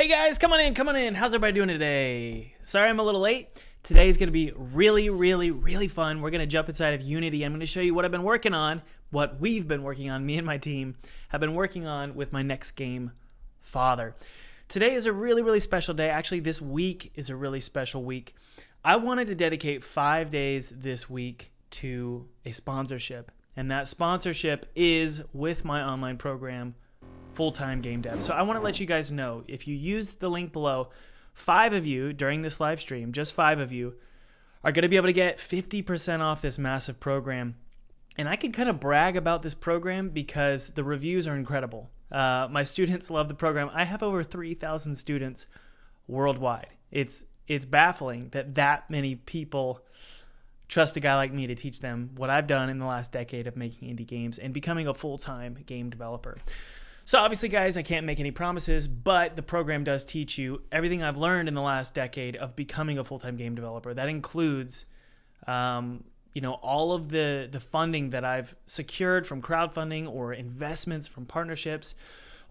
Hey guys, come on in. How's everybody doing today? Sorry I'm a little late. Today's going to be really fun. We're going to jump inside of Unity. I'm going to show you what I've been working on, what we've been working on, me and my team have been working on with my next game, Father. Today is a really special day. Actually, this week is a really special week. I wanted to dedicate 5 days this week to a sponsorship, and that sponsorship is with my online program, Full-Time Game Dev. So I want to let you guys know, if you use the link below, 5 of you during this live stream, just 5 of you, are going to be able to get 50% off this massive program. And I can kind of brag about this program because the reviews are incredible. My students love the program. I have over 3,000 students worldwide. It's baffling that many people trust a guy like me to teach them what I've done in the last decade of making indie games and becoming a full-time game developer. So obviously, guys, I can't make any promises, but the program does teach you everything I've learned in the last decade of becoming a full-time game developer. That includes, all of the funding that I've secured from crowdfunding or investments from partnerships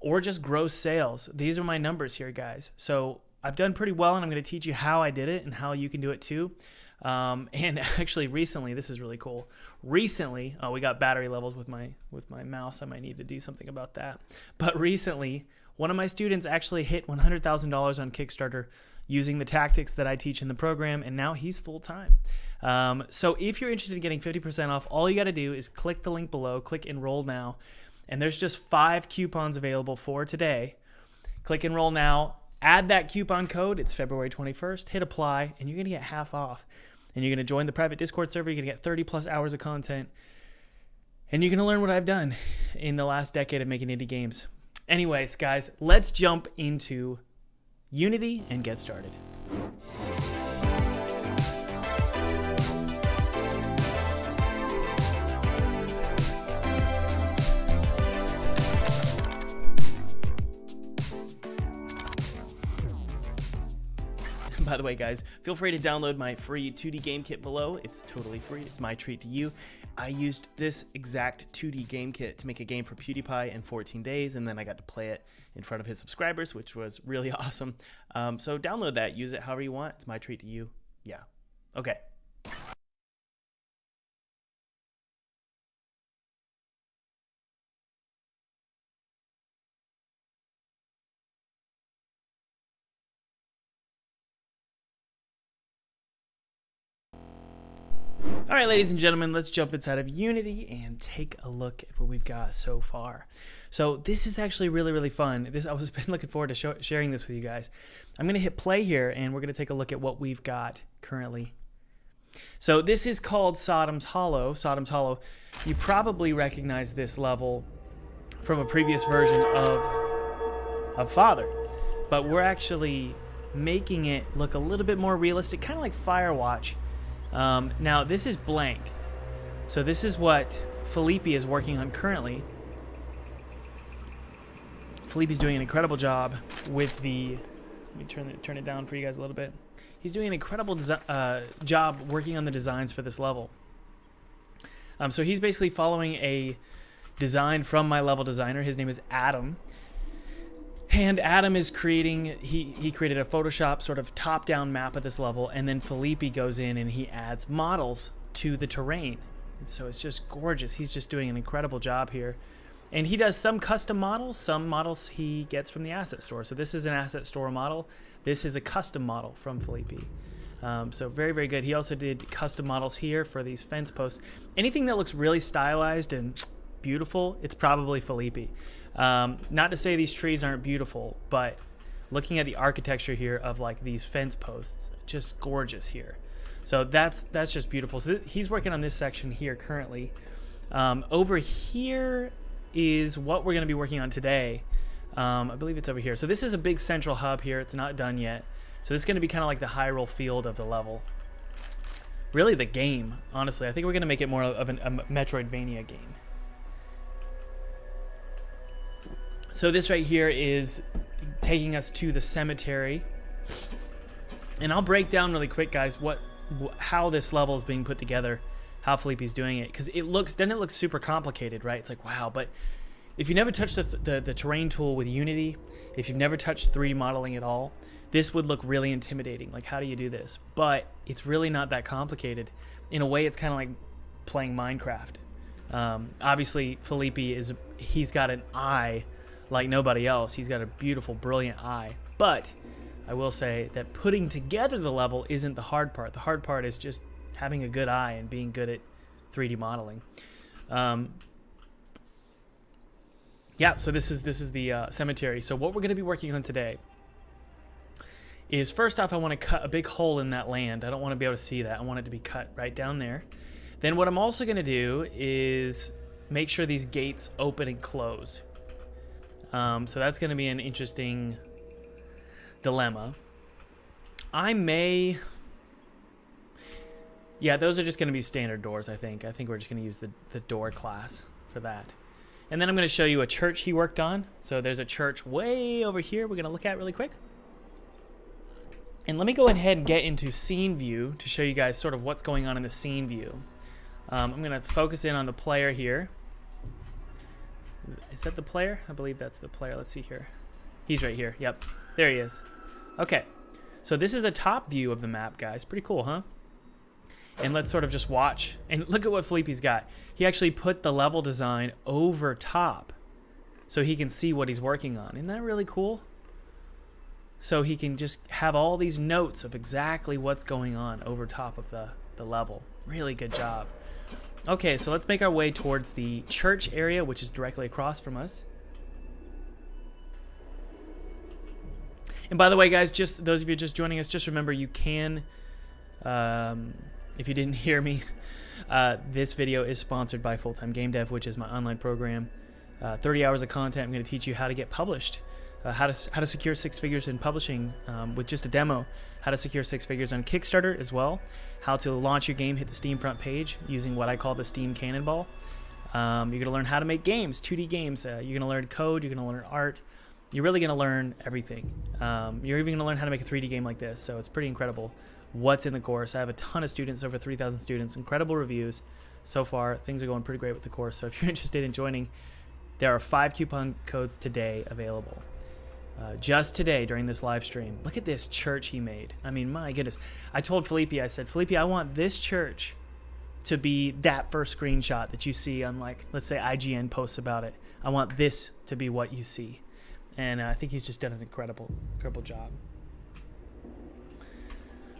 or just gross sales. These are my numbers here, guys. So I've done pretty well, and I'm going to teach you how I did it and how you can do it too. And actually recently, this is really cool. Recently, we got battery levels with my mouse. I might need to do something about that. But recently, one of my students actually hit $100,000 on Kickstarter using the tactics that I teach in the program, and now he's full-time. So if you're interested in getting 50% off, all you got to do is click the link below, click Enroll Now, and there's just 5 coupons available for today. Click Enroll Now. Add that coupon code. It's February 21st. Hit apply, and you're going to get half off. And you're going to join the private Discord server. You're going to get 30 plus hours of content. And you're going to learn what I've done in the last decade of making indie games. Anyways, guys, let's jump into Unity and get started. By the way, guys, feel free to download my free 2D game kit below. It's totally free. It's my treat to you. I used this exact 2D game kit to make a game for PewDiePie in 14 days, and then I got to play it in front of his subscribers, which was really awesome. So download that. Use it however you want. It's my treat to you. Yeah. Okay. All right, ladies and gentlemen, let's jump inside of Unity and take a look at what we've got so far. So this is actually really fun. I was been looking forward to sharing this with you guys. I'm going to hit play here, and we're going to take a look at what we've got currently. So this is called Sodom's Hollow. Sodom's Hollow. You probably recognize this level from a previous version of Father, but we're actually making it look a little bit more realistic, kind of like Firewatch. Now this is blank, so this is what Felipe is working on currently. Felipe's doing an incredible job with the. Let me turn it down for you guys a little bit. He's doing an incredible job working on the designs for this level. So he's basically following a design from my level designer. His name is Adam. And Adam is creating, he created a Photoshop sort of top-down map of this level, and then Felipe goes in and he adds models to the terrain. And so it's just gorgeous. He's just doing an incredible job here. And he does some custom models. Some models he gets from the asset store. So this is an asset store model. This is a custom model from Felipe. So very good. He also did custom models here for these fence posts. Anything that looks really stylized and beautiful, it's probably Felipe. Not to say these trees aren't beautiful, but looking at the architecture here of like these fence posts, just gorgeous here. So that's just beautiful. So he's working on this section here currently. Over here is what we're going to be working on today. I believe it's over here. So this is a big central hub here. It's not done yet. So this is going to be kind of like the Hyrule field of the level. Really the game, honestly. I think we're going to make it more of a Metroidvania game. So this right here is taking us to the cemetery. And I'll break down really quick, guys, how this level is being put together, how Felipe's doing it. Because doesn't it look super complicated, right? It's like, wow, but if you never touched the terrain tool with Unity, if you've never touched 3D modeling at all, this would look really intimidating. Like, how do you do this? But it's really not that complicated. In a way, it's kind of like playing Minecraft. Obviously, he's got an eye like nobody else. He's got a beautiful, brilliant eye. But I will say that putting together the level isn't the hard part. The hard part is just having a good eye and being good at 3D modeling. Yeah, so this is the cemetery. So what we're going to be working on today is, first off, I want to cut a big hole in that land. I don't want to be able to see that. I want it to be cut right down there. Then what I'm also going to do is make sure these gates open and close. So that's going to be an interesting dilemma. Yeah, those are just going to be standard doors, I think. I think we're just going to use the door class for that. And then I'm going to show you a church he worked on. So there's a church way over here we're going to look at really quick. And let me go ahead and get into scene view to show you guys sort of what's going on in the scene view. I'm going to focus in on the player here. Is that the player? I believe that's the player. Let's see here. He's right here. Yep. There he is. Okay. So this is the top view of the map, guys. Pretty cool, huh? And let's sort of just watch. And look at what Felipe's got. He actually put the level design over top so he can see what he's working on. Isn't that really cool? So he can just have all these notes of exactly what's going on over top of the level. Really good job. Okay, so let's make our way towards the church area, which is directly across from us. And by the way, guys, just those of you just joining us, just remember you can, if you didn't hear me, this video is sponsored by Full-Time Game Dev, which is my online program. 30 hours of content. I'm going to teach you how to get published, how to secure 6 figures in publishing with just a demo, how to secure 6 figures on Kickstarter as well, how to launch your game, hit the Steam front page using what I call the Steam Cannonball. You're going to learn how to make games, 2D games. You're going to learn code. You're going to learn art. You're really going to learn everything. You're even going to learn how to make a 3D game like this. So it's pretty incredible what's in the course. I have a ton of students, over 3,000 students, incredible reviews so far. Things are going pretty great with the course. So if you're interested in joining, there are 5 coupon codes today available. Just today during this live stream. Look at this church he made. I mean, my goodness. I told Felipe, I said, Felipe, I want this church to be that first screenshot that you see on, like, let's say IGN posts about it. I want this to be what you see. And I think he's just done an incredible job.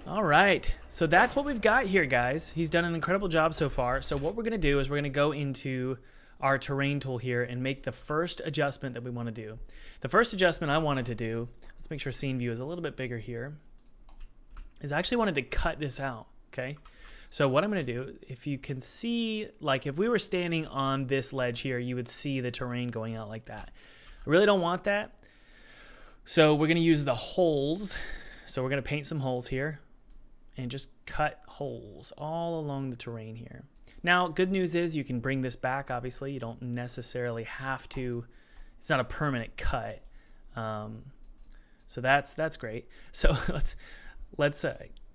All right. So that's what we've got here, guys. He's done an incredible job so far. So what we're going to do is we're going to go into our terrain tool here and make the first adjustment that we want to do. The first adjustment I wanted to do, let's make sure scene view is a little bit bigger here, is I actually wanted to cut this out, okay? So what I'm going to do, if you can see, like if we were standing on this ledge here, you would see the terrain going out like that. I really don't want that. So we're going to use the holes. So we're going to paint some holes here and just cut holes all along the terrain here. Now, good news is you can bring this back, obviously. You don't necessarily have to. It's not a permanent cut. So that's great. So let's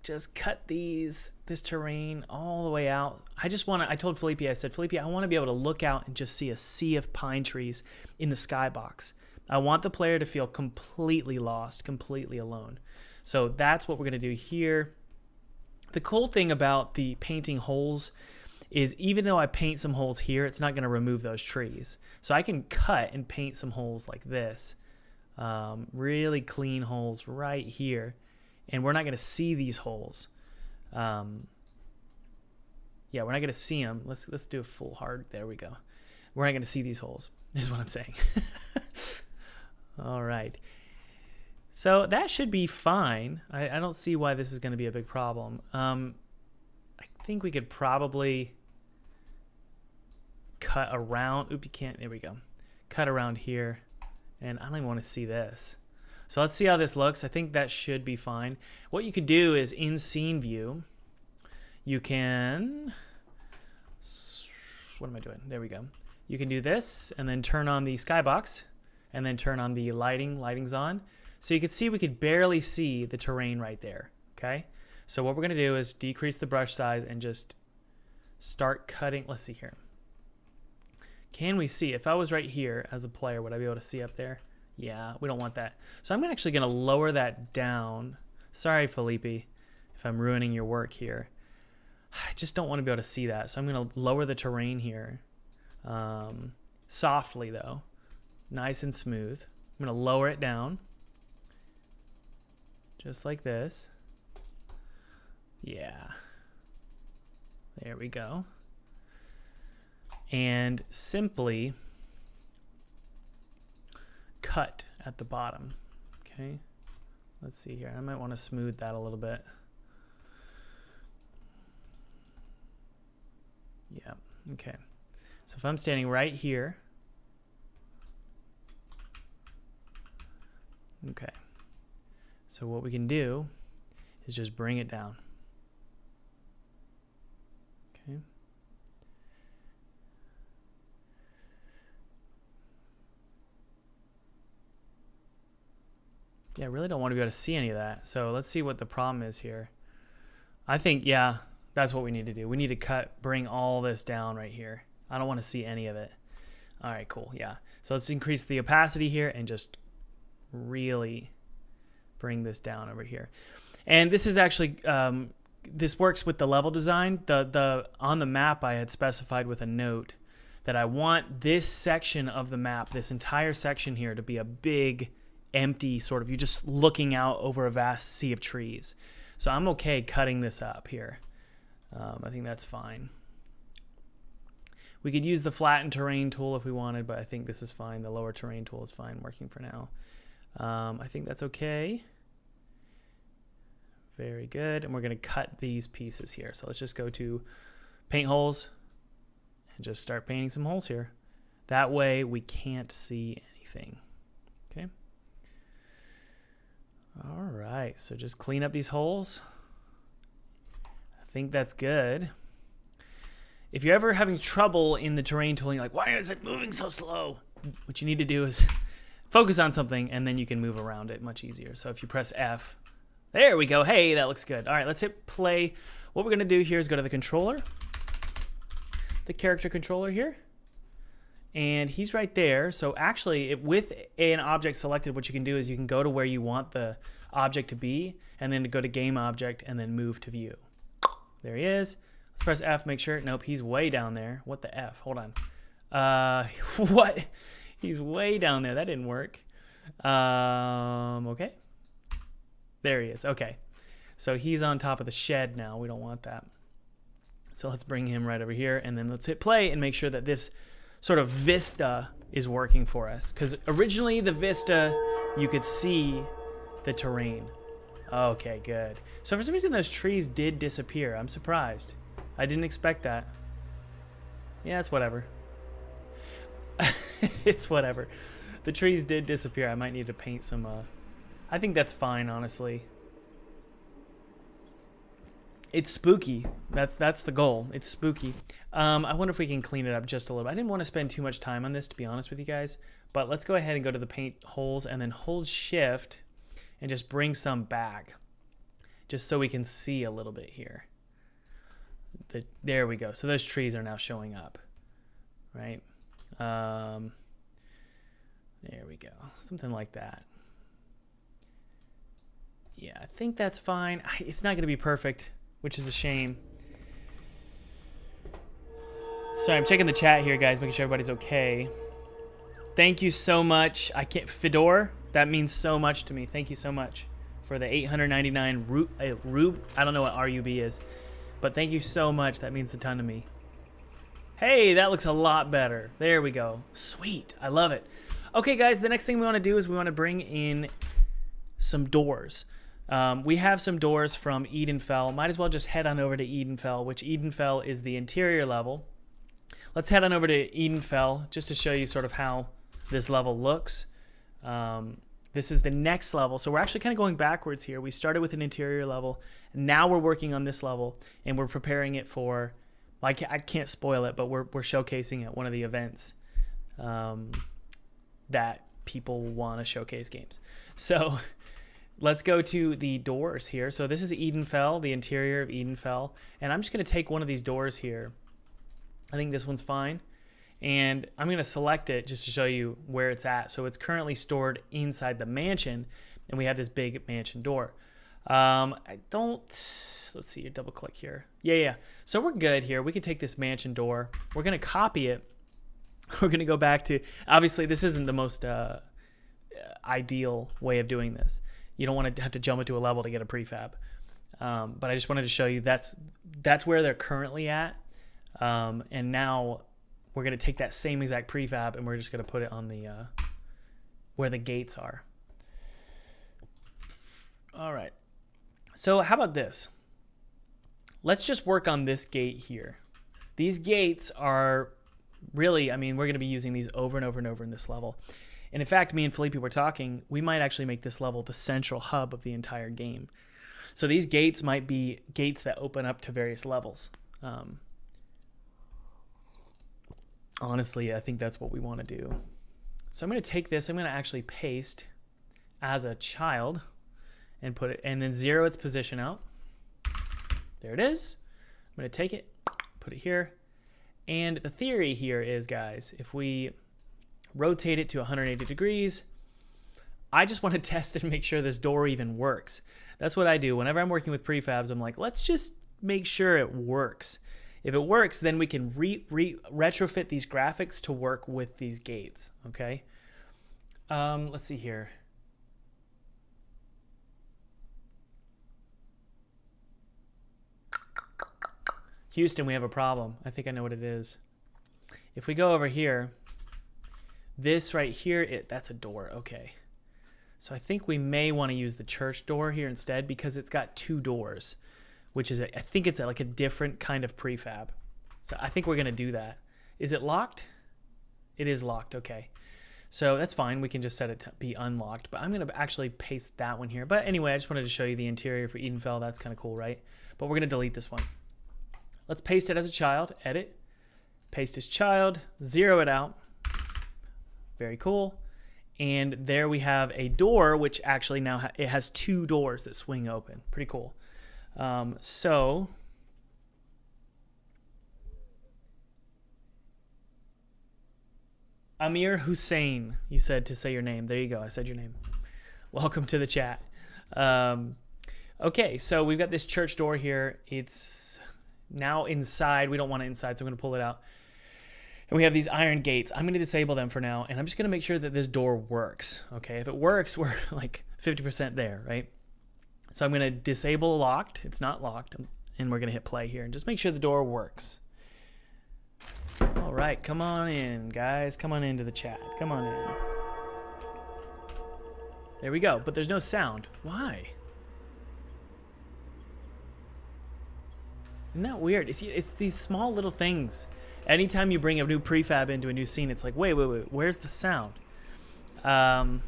just cut this terrain all the way out. I told Felipe, I said, Felipe, I want to be able to look out and just see a sea of pine trees in the skybox. I want the player to feel completely lost, completely alone. So that's what we're going to do here. The cool thing about the painting holes is even though I paint some holes here, it's not going to remove those trees. So I can cut and paint some holes like this. Really clean holes right here. And we're not going to see these holes. Yeah, we're not going to see them. Let's do a full hard. There we go. We're not going to see these holes, is what I'm saying. All right. So that should be fine. I don't see why this is going to be a big problem. I think we could probably cut around. Oop, you can't. There we go. Cut around here. And I don't even want to see this. So let's see how this looks. I think that should be fine. What you could do is in scene view, you can, what am I doing? There we go. You can do this and then turn on the skybox and then turn on the lighting. Lighting's on. So you can see we could barely see the terrain right there. Okay. So what we're going to do is decrease the brush size and just start cutting. Let's see here. Can we see? If I was right here as a player, would I be able to see up there? Yeah, we don't want that. So I'm actually going to lower that down. Sorry, Felipe, if I'm ruining your work here. I just don't want to be able to see that. So I'm going to lower the terrain here. Softly, though. Nice and smooth. I'm going to lower it down. Just like this. Yeah. There we go. And simply cut at the bottom. Okay. Let's see here. I might want to smooth that a little bit. Yeah. Okay. So if I'm standing right here. Okay. So what we can do is just bring it down. Okay. Yeah, I really don't want to be able to see any of that. So let's see what the problem is here. I think, yeah, that's what we need to do. We need to bring all this down right here. I don't want to see any of it. All right, cool. Yeah. So let's increase the opacity here and just really bring this down over here. And this is actually, this works with the level design. On the map, I had specified with a note that I want this section of the map, this entire section here, to be a big, empty sort of, you're just looking out over a vast sea of trees. So I'm okay cutting this up here. I think that's fine. We could use the flatten terrain tool if we wanted, but I think this is fine. The lower terrain tool is fine working for now. I think that's okay. Very good. And we're going to cut these pieces here. So let's just go to paint holes and just start painting some holes here. That way we can't see anything. Okay. All right. So just clean up these holes. I think that's good. If you're ever having trouble in the terrain tool and you're like, why is it moving so slow? What you need to do is focus on something and then you can move around it much easier. So if you press F, there we go. Hey, that looks good. All right, let's hit play. What we're going to do here is go to the controller, the character controller here. And he's right there. So actually, with an object selected, what you can do is you can go to where you want the object to be and then to go to game object and then move to view. There he is. Let's press F, make sure. Nope, he's way down there. What the F? Hold on. What? He's way down there. That didn't work. Okay. There he is. Okay. So he's on top of the shed now. We don't want that. So let's bring him right over here, and then let's hit play and make sure that this sort of vista is working for us. Because originally the vista, you could see the terrain. Okay, good. So for some reason those trees did disappear. I'm surprised. I didn't expect that. Yeah, it's whatever. It's whatever. The trees did disappear. I might need to paint some... I think that's fine, honestly. It's spooky. That's the goal. It's spooky. I wonder if we can clean it up just a little bit. I didn't want to spend too much time on this, to be honest with you guys. But let's go ahead and go to the paint holes and then hold shift and just bring some back. Just so we can see a little bit here. There we go. So those trees are now showing up. Right? There we go. Something like that. Yeah, I think that's fine. It's not going to be perfect, which is a shame. Sorry, I'm checking the chat here, guys, making sure everybody's okay. Thank you so much. Fedor, that means so much to me. Thank you so much for the 899 Rube. I don't know what RUB is, but thank you so much. That means a ton to me. Hey, that looks a lot better. There we go. Sweet. I love it. Okay, guys, the next thing we want to do is we want to bring in some doors. We have some doors from Edenfell. Might as well just head on over to Edenfell, which Edenfell is the interior level. Let's head on over to Edenfell just to show you sort of how this level looks. This is the next level. So we're actually kind of going backwards here. We started with an interior level. Now we're working on this level, and we're preparing it for, I can't spoil it, but we're showcasing at one of the events that people want to showcase games. So let's go to the doors here. So this is Edenfell, the interior of Edenfell. And I'm just going to take one of these doors here. I think this one's fine. And I'm going to select it just to show you where it's at. So it's currently stored inside the mansion, and we have this big mansion door. Let's see, double click here. Yeah. So we're good here. We can take this mansion door. We're going to copy it. We're going to go back to, obviously this isn't the most ideal way of doing this. You don't want to have to jump into a level to get a prefab. But I just wanted to show you that's where they're currently at. And now we're going to take that same exact prefab and we're just going to put it on the where the gates are. All right. So how about this? Let's just work on this gate here. These gates are really, I mean, we're going to be using these over and over and over in this level. And in fact, me and Felipe were talking, we might actually make this level the central hub of the entire game. So these gates might be gates that open up to various levels. Honestly, I think that's what we want to do. So I'm going to take this, I'm going to actually paste as a child and put it, and then zero its position out. There it is. I'm going to take it, put it here. And the theory here is, guys, if we rotate it to 180 degrees, I just want to test and make sure this door even works. That's what I do. Whenever I'm working with prefabs, I'm like, let's just make sure it works. If it works, then we can retrofit these graphics to work with these gates, okay? Let's see here. Houston, we have a problem. I think I know what it is. If we go over here, this right here, that's a door, okay. So I think we may want to use the church door here instead because it's got two doors, which is, I think it's like a different kind of prefab. So I think we're going to do that. Is it locked? It is locked, okay. So that's fine. We can just set it to be unlocked, but I'm going to actually paste that one here. But anyway, I just wanted to show you the interior for Edenfell. That's kind of cool, right? But we're going to delete this one. Let's paste it as a child, edit, paste as child, zero it out. Very cool. And there we have a door, which actually now it has two doors that swing open. Pretty cool. So Amir Hussein, you said to say your name. There you go. I said your name. Welcome to the chat. Okay, so we've got this church door here. It's now inside. We don't want it inside, so I'm going to pull it out. And we have these iron gates. I'm going to disable them for now, and I'm just going to make sure that this door works. Okay, if it works, we're like 50% there, right? So I'm going to disable locked. It's not locked, and we're going to hit play here and just make sure the door works. All right, come on in, guys. Come on into the chat. Come on in. There we go, but there's no sound. Why? Isn't that weird? It's these small little things. Anytime you bring a new prefab into a new scene, it's like, wait, where's the sound? Well,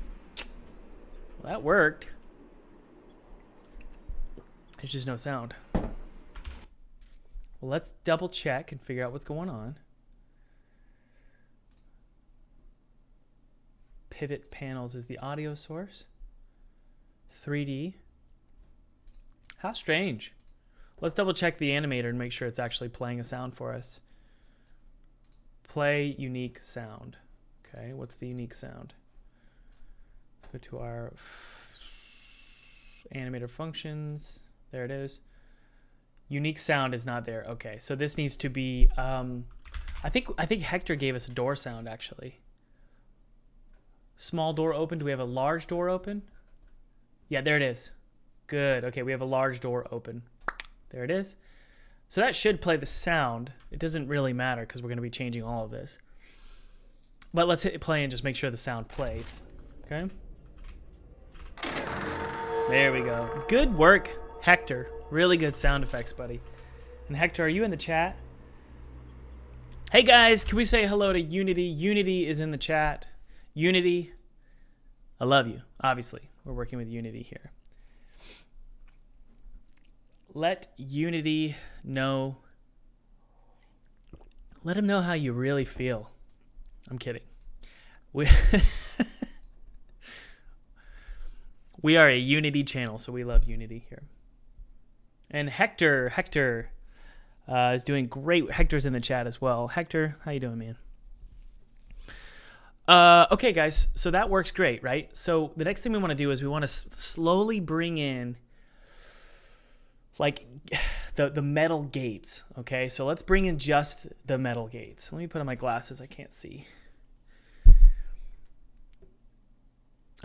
that worked. There's just no sound. Well, let's double check and figure out what's going on. Pivot panels is the audio source. 3D. How strange. Let's double check the animator and make sure it's actually playing a sound for us. Play unique sound. Okay, what's the unique sound? Let's go to our animator functions. There it is. Unique sound is not there. Okay, so this needs to be. I think Hector gave us a door sound actually. Small door open. Do we have a large door open? Yeah, there it is. Good. Okay, we have a large door open. There it is. So that should play the sound. It doesn't really matter because we're going to be changing all of this. But let's hit play and just make sure the sound plays. Okay. There we go. Good work, Hector. Really good sound effects, buddy. And Hector, are you in the chat? Hey guys, can we say hello to Unity? Unity is in the chat. Unity, I love you. Obviously, we're working with Unity here. Let Unity know. Let him know how you really feel. I'm kidding. We are a Unity channel, so we love Unity here. And Hector is doing great. Hector's in the chat as well. Hector, how you doing, man? Okay, guys, so that works great, right? So the next thing we want to do is we want to slowly bring in like the metal gates, okay? So let's bring in just the metal gates. Let me put on my glasses. I can't see.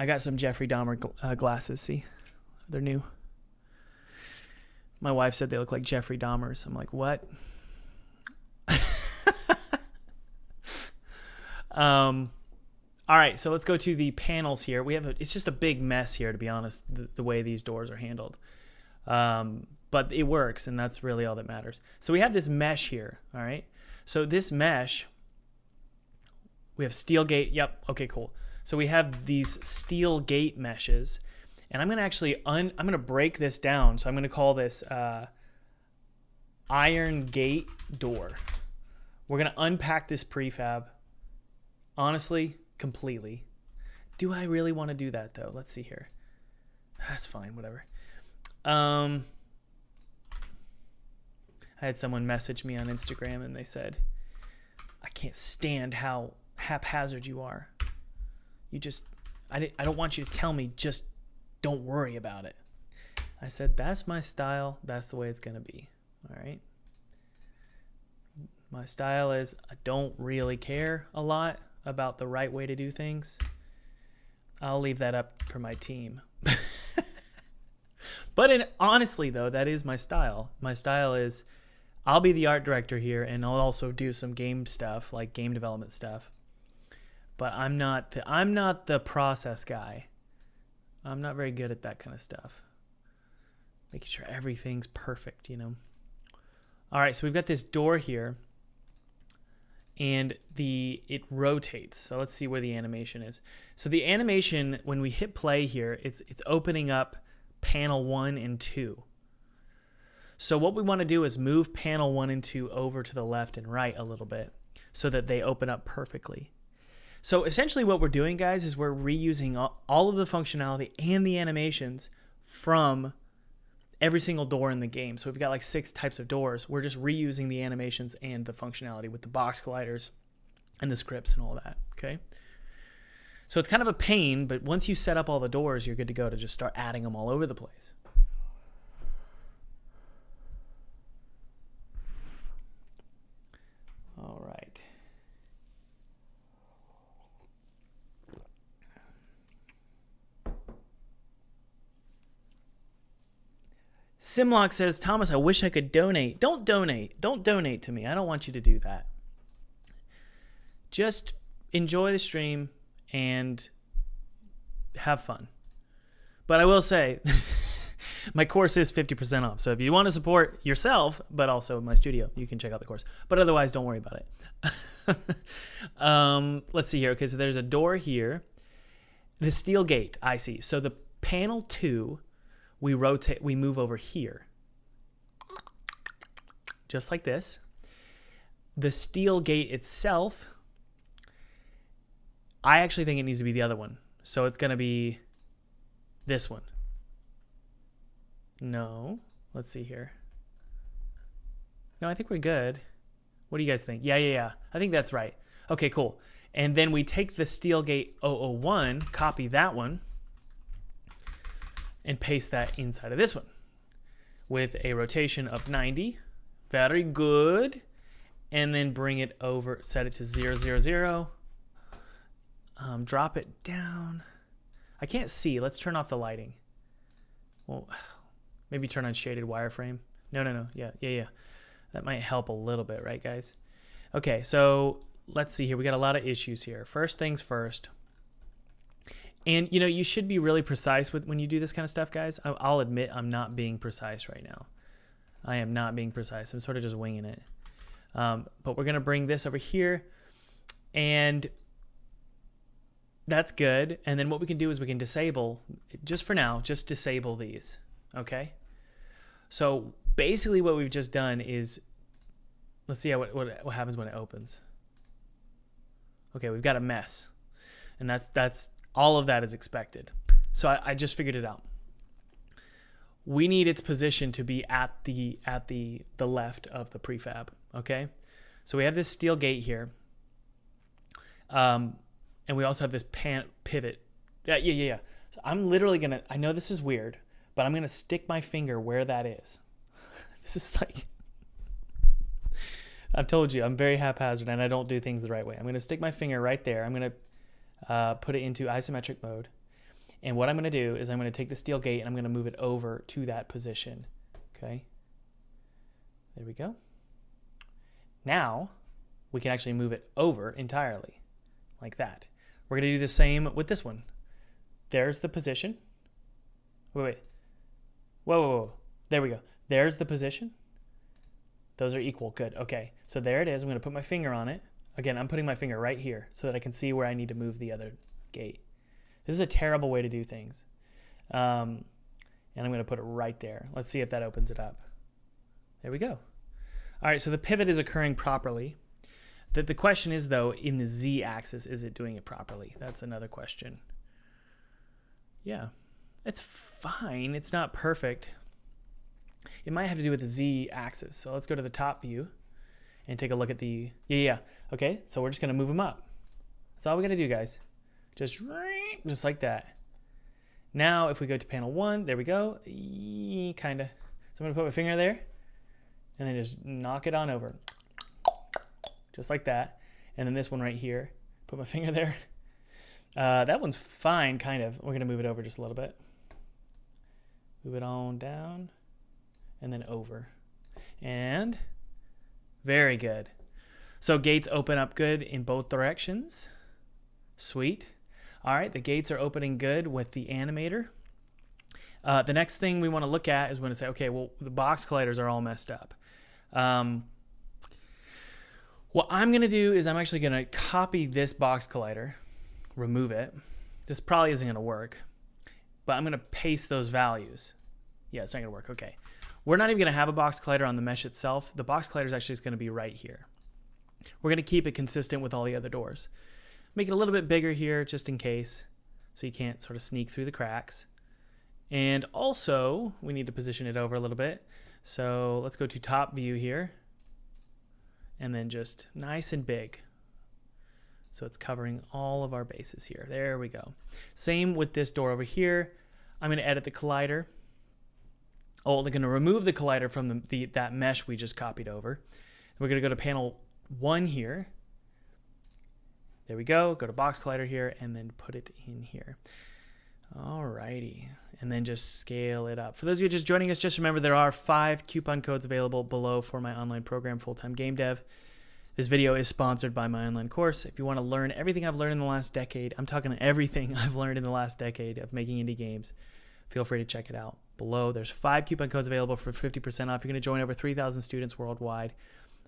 I got some Jeffrey Dahmer glasses, see? They're new. My wife said they look like Jeffrey Dahmer's. I'm like, what? All right, so let's go to the panels here. It's just a big mess here, to be honest, the way these doors are handled. But it works, and that's really all that matters. So we have this mesh here, all right? So this mesh, we have steel gate. Yep, okay, cool. So we have these steel gate meshes, and I'm going to actually I'm going to break this down. So I'm going to call this iron gate door. We're going to unpack this prefab. Honestly, completely. Do I really want to do that though? Let's see here. That's fine, whatever. I had someone message me on Instagram and they said, I can't stand how haphazard you are. I don't want you to tell me, just don't worry about it. I said, that's my style. That's the way it's going to be. All right. My style is I don't really care a lot about the right way to do things. I'll leave that up for my team. But honestly, though, that is my style. My style is I'll be the art director here, and I'll also do some game stuff, like game development stuff. But I'm not the process guy. I'm not very good at that kind of stuff. Making sure everything's perfect, you know. All right, so we've got this door here. And it rotates. So let's see where the animation is. So the animation, when we hit play here, it's opening up panel 1 and 2. So what we want to do is move panel 1 and 2 over to the left and right a little bit so that they open up perfectly. So essentially what we're doing, guys, is we're reusing all of the functionality and the animations from every single door in the game. So we've got like 6 types of doors. We're just reusing the animations and the functionality with the box colliders and the scripts and all that, okay? So it's kind of a pain, but once you set up all the doors, you're good to go to just start adding them all over the place. All right. Simlock says, Thomas, I wish I could donate. Don't donate. Don't donate to me. I don't want you to do that. Just enjoy the stream and have fun. But I will say, my course is 50% off. So if you want to support yourself, but also my studio, you can check out the course. But otherwise, don't worry about it. Let's see here. Okay, so there's a door here. The steel gate, I see. So the panel 2... we move over here. Just like this. The steel gate itself, I actually think it needs to be the other one. So it's going to be this one. No. Let's see here. No, I think we're good. What do you guys think? Yeah. I think that's right. Okay, cool. And then we take the steel gate 001, copy that one, and paste that inside of this one with a rotation of 90. Very good. And then bring it over, set it to 000. Drop it down. I can't see. Let's turn off the lighting. Well, maybe turn on shaded wireframe. No. Yeah. That might help a little bit, right, guys? Okay, so let's see here. We got a lot of issues here. First things first. And, you know, you should be really precise when you do this kind of stuff, guys. I'll admit I'm not being precise right now. I am not being precise. I'm sort of just winging it. But we're going to bring this over here. And that's good. And then what we can do is we can disable, just for now, just disable these. Okay? So basically what we've just done is, let's see what happens when it opens. Okay, we've got a mess. And that's all of that is expected. So I just figured it out. We need its position to be at the left of the prefab. Okay, so we have this steel gate here, and And we also have this pivot. Yeah. So I'm literally going to, I know this is weird, but I'm going to stick my finger where that is. This is like, I've told you, I'm very haphazard and I don't do things the right way. I'm going to stick my finger right there. I'm going to put it into isometric mode. And what I'm going to do is I'm going to take the steel gate and I'm going to move it over to that position. Okay. There we go. Now we can actually move it over entirely like that. We're going to do the same with this one. There's the position. Wait. Whoa. There we go. There's the position. Those are equal. Good. Okay. So there it is. I'm going to put my finger on it. Again, I'm putting my finger right here so that I can see where I need to move the other gate. This is a terrible way to do things. And I'm going to put it right there. Let's see if that opens it up. There we go. All right. So the pivot is occurring properly. The question is, though, in the Z-axis, is it doing it properly? That's another question. Yeah. It's fine. It's not perfect. It might have to do with the Z-axis. So let's go to the top view and take a look at the... Yeah. Okay, so we're just going to move them up. That's all we got to do, guys. Just like that. Now, if we go to panel 1, there we go. Kind of. So I'm going to put my finger there and then just knock it on over. Just like that. And then this one right here. Put my finger there. That one's fine, kind of. We're going to move it over just a little bit. Move it on down. And then over. And very good. So gates open up good in both directions. Sweet. All right, the gates are opening good with the animator. The next thing we want to look at is we're going to say, okay, well, the box colliders are all messed up. What I'm going to do is I'm actually going to copy this box collider, remove it. This probably isn't going to work, but I'm going to paste those values. Yeah, it's not going to work. Okay. We're not even going to have a box collider on the mesh itself. The box collider is actually going to be right here. We're going to keep it consistent with all the other doors. Make it a little bit bigger here just in case, so you can't sort of sneak through the cracks. And also, we need to position it over a little bit. So let's go to top view here. And then just nice and big. So it's covering all of our bases here. There we go. Same with this door over here. I'm going to edit the collider. Oh, they're going to remove the collider from that mesh we just copied over. We're going to go to panel 1 here. There we go. Go to box collider here and then put it in here. Alrighty. And then just scale it up. For those of you just joining us, just remember there are 5 coupon codes available below for my online program, Full-Time Game Dev. This video is sponsored by my online course. If you want to learn everything I've learned in the last decade, I'm talking everything I've learned in the last decade of making indie games, feel free to check it out below. There's 5 coupon codes available for 50% off. You're going to join over 3,000 students worldwide.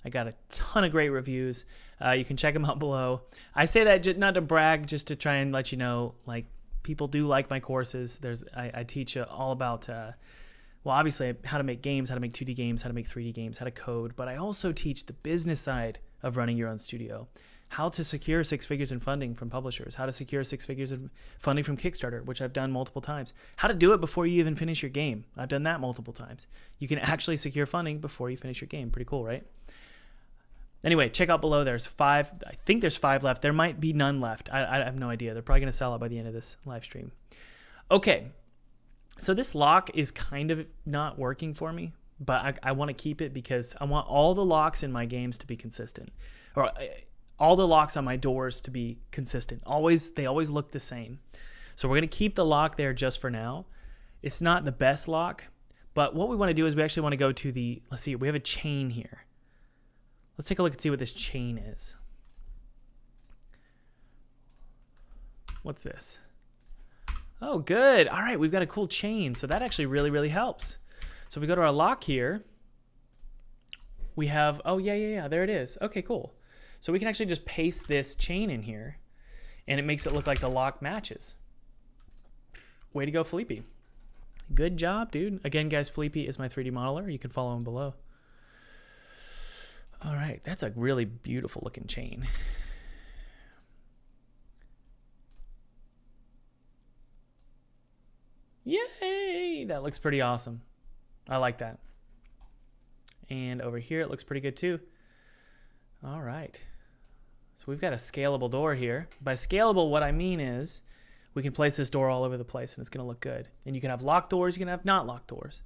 I got a ton of great reviews. You can check them out below. I say that not to brag, just to try and let you know, like, people do like my courses. I teach all about, well, obviously how to make games, how to make 2D games, how to make 3D games, how to code, but I also teach the business side of running your own studio. How to secure 6 figures in funding from publishers, how to secure 6 figures in funding from Kickstarter, which I've done multiple times. How to do it before you even finish your game. I've done that multiple times. You can actually secure funding before you finish your game. Pretty cool, right? Anyway, check out below. There's 5. I think there's 5 left. There might be none left. I have no idea. They're probably going to sell out by the end of this live stream. Okay. So this lock is kind of not working for me, but I want to keep it because I want all the locks in my games to be consistent. Or all the locks on my doors to be consistent. They always look the same. So we're going to keep the lock there just for now. It's not the best lock, but what we want to do is we actually want to go to let's see, we have a chain here. Let's take a look and see what this chain is. What's this? Oh, good. All right, we've got a cool chain. So that actually really, really helps. So if we go to our lock here, we have, oh, yeah, there it is. Okay, cool. So we can actually just paste this chain in here, and it makes it look like the lock matches. Way to go, Felipe. Good job, dude. Again, guys, Felipe is my 3D modeler. You can follow him below. All right, that's a really beautiful looking chain. Yay! That looks pretty awesome. I like that. And over here, it looks pretty good too. All right. So we've got a scalable door here. By scalable, what I mean is we can place this door all over the place and it's going to look good. And you can have locked doors, you can have not locked doors.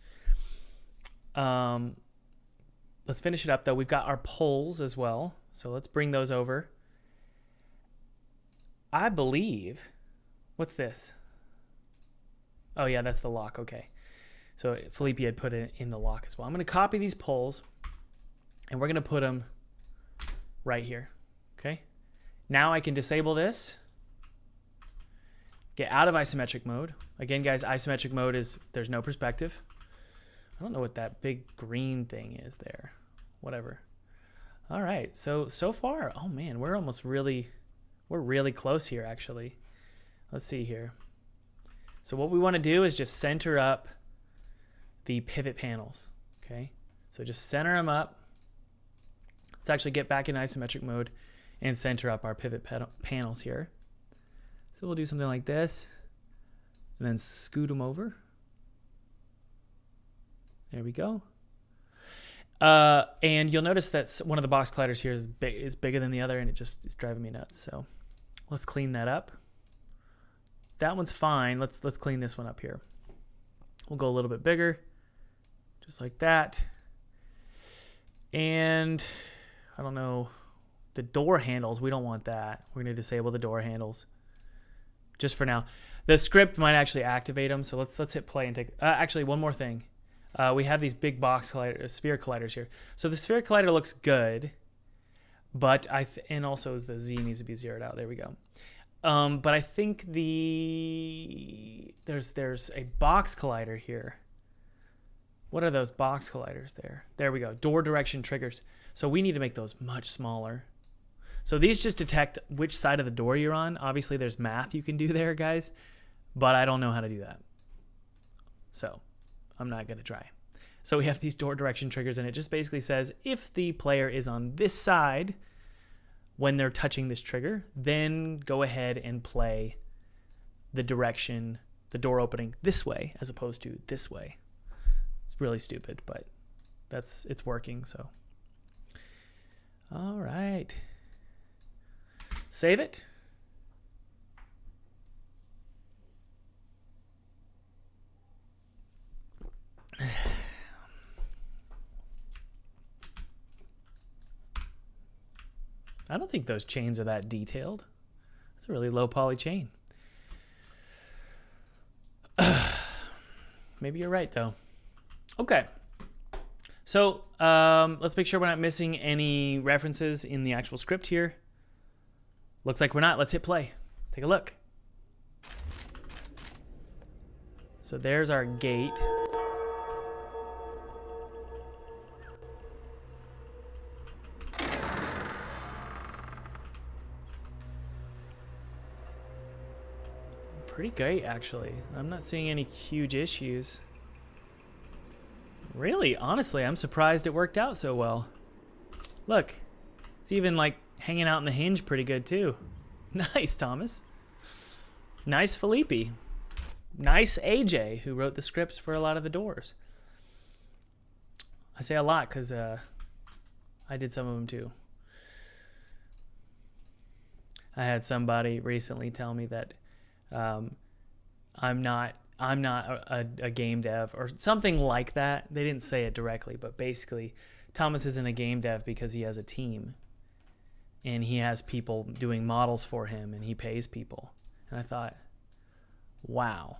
Let's finish it up though. We've got our poles as well. So let's bring those over. I believe, what's this? Oh yeah, that's the lock, okay. So Felipe had put it in the lock as well. I'm gonna copy these poles and we're gonna put them right here, okay? Now I can disable this, get out of isometric mode. Again, guys, isometric mode is, there's no perspective. I don't know what that big green thing is there. Whatever. All right, so far, oh man, we're really close here actually. Let's see here. So what we want to do is just center up the pivot panels, okay? So just center them up. Let's actually get back in isometric mode and center up our pivot panels here. So we'll do something like this and then scoot them over. There we go. And you'll notice that one of the box colliders here is bigger than the other, and it's driving me nuts. So let's clean that up. That one's fine. Let's clean this one up here. We'll go a little bit bigger, just like that. And I don't know, the door handles, we don't want that. We're going to disable the door handles just for now. The script might actually activate them, so let's hit play and take. Actually, one more thing. We have these big box sphere colliders here. So the sphere collider looks good, but and also the Z needs to be zeroed out. There we go. But I think there's a box collider here. What are those box colliders there? There we go. Door direction triggers. So we need to make those much smaller. So these just detect which side of the door you're on. Obviously, there's math you can do there, guys, but I don't know how to do that. So I'm not going to try. So we have these door direction triggers, and it just basically says if the player is on this side when they're touching this trigger, then go ahead and play the direction, the door opening this way as opposed to this way. It's really stupid, but it's working, so. All right. Save it. I don't think those chains are that detailed. It's a really low poly chain. Maybe you're right, though. Okay. So let's make sure we're not missing any references in the actual script here. Looks like we're not. Let's hit play. Take a look. So there's our gate. Pretty great, actually. I'm not seeing any huge issues. Really, honestly, I'm surprised it worked out so well. Look, it's even like hanging out in the hinge pretty good too. Nice, Thomas. Nice, Felipe. Nice, AJ, who wrote the scripts for a lot of the doors. I say a lot because I did some of them too. I had somebody recently tell me that I'm not a game dev or something like that. They didn't say it directly, but basically Thomas isn't a game dev because he has a team and he has people doing models for him and he pays people. And I thought, wow.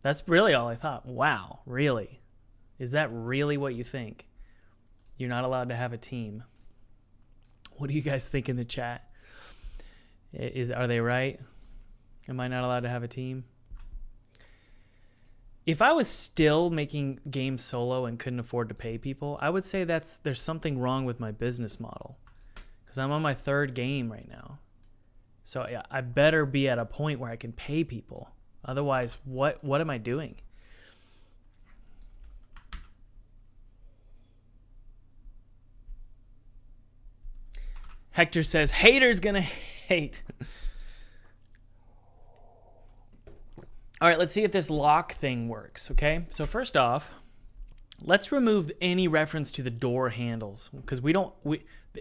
That's really all I thought. Wow, really? Is that really what you think? You're not allowed to have a team. What do you guys think in the chat? Are they right? Am I not allowed to have a team? If I was still making games solo and couldn't afford to pay people, I would say there's something wrong with my business model because I'm on my third game right now. So yeah, I better be at a point where I can pay people. Otherwise, what am I doing? Hector says, haters gonna hate. All right, let's see if this lock thing works, okay? So first off, let's remove any reference to the door handles, because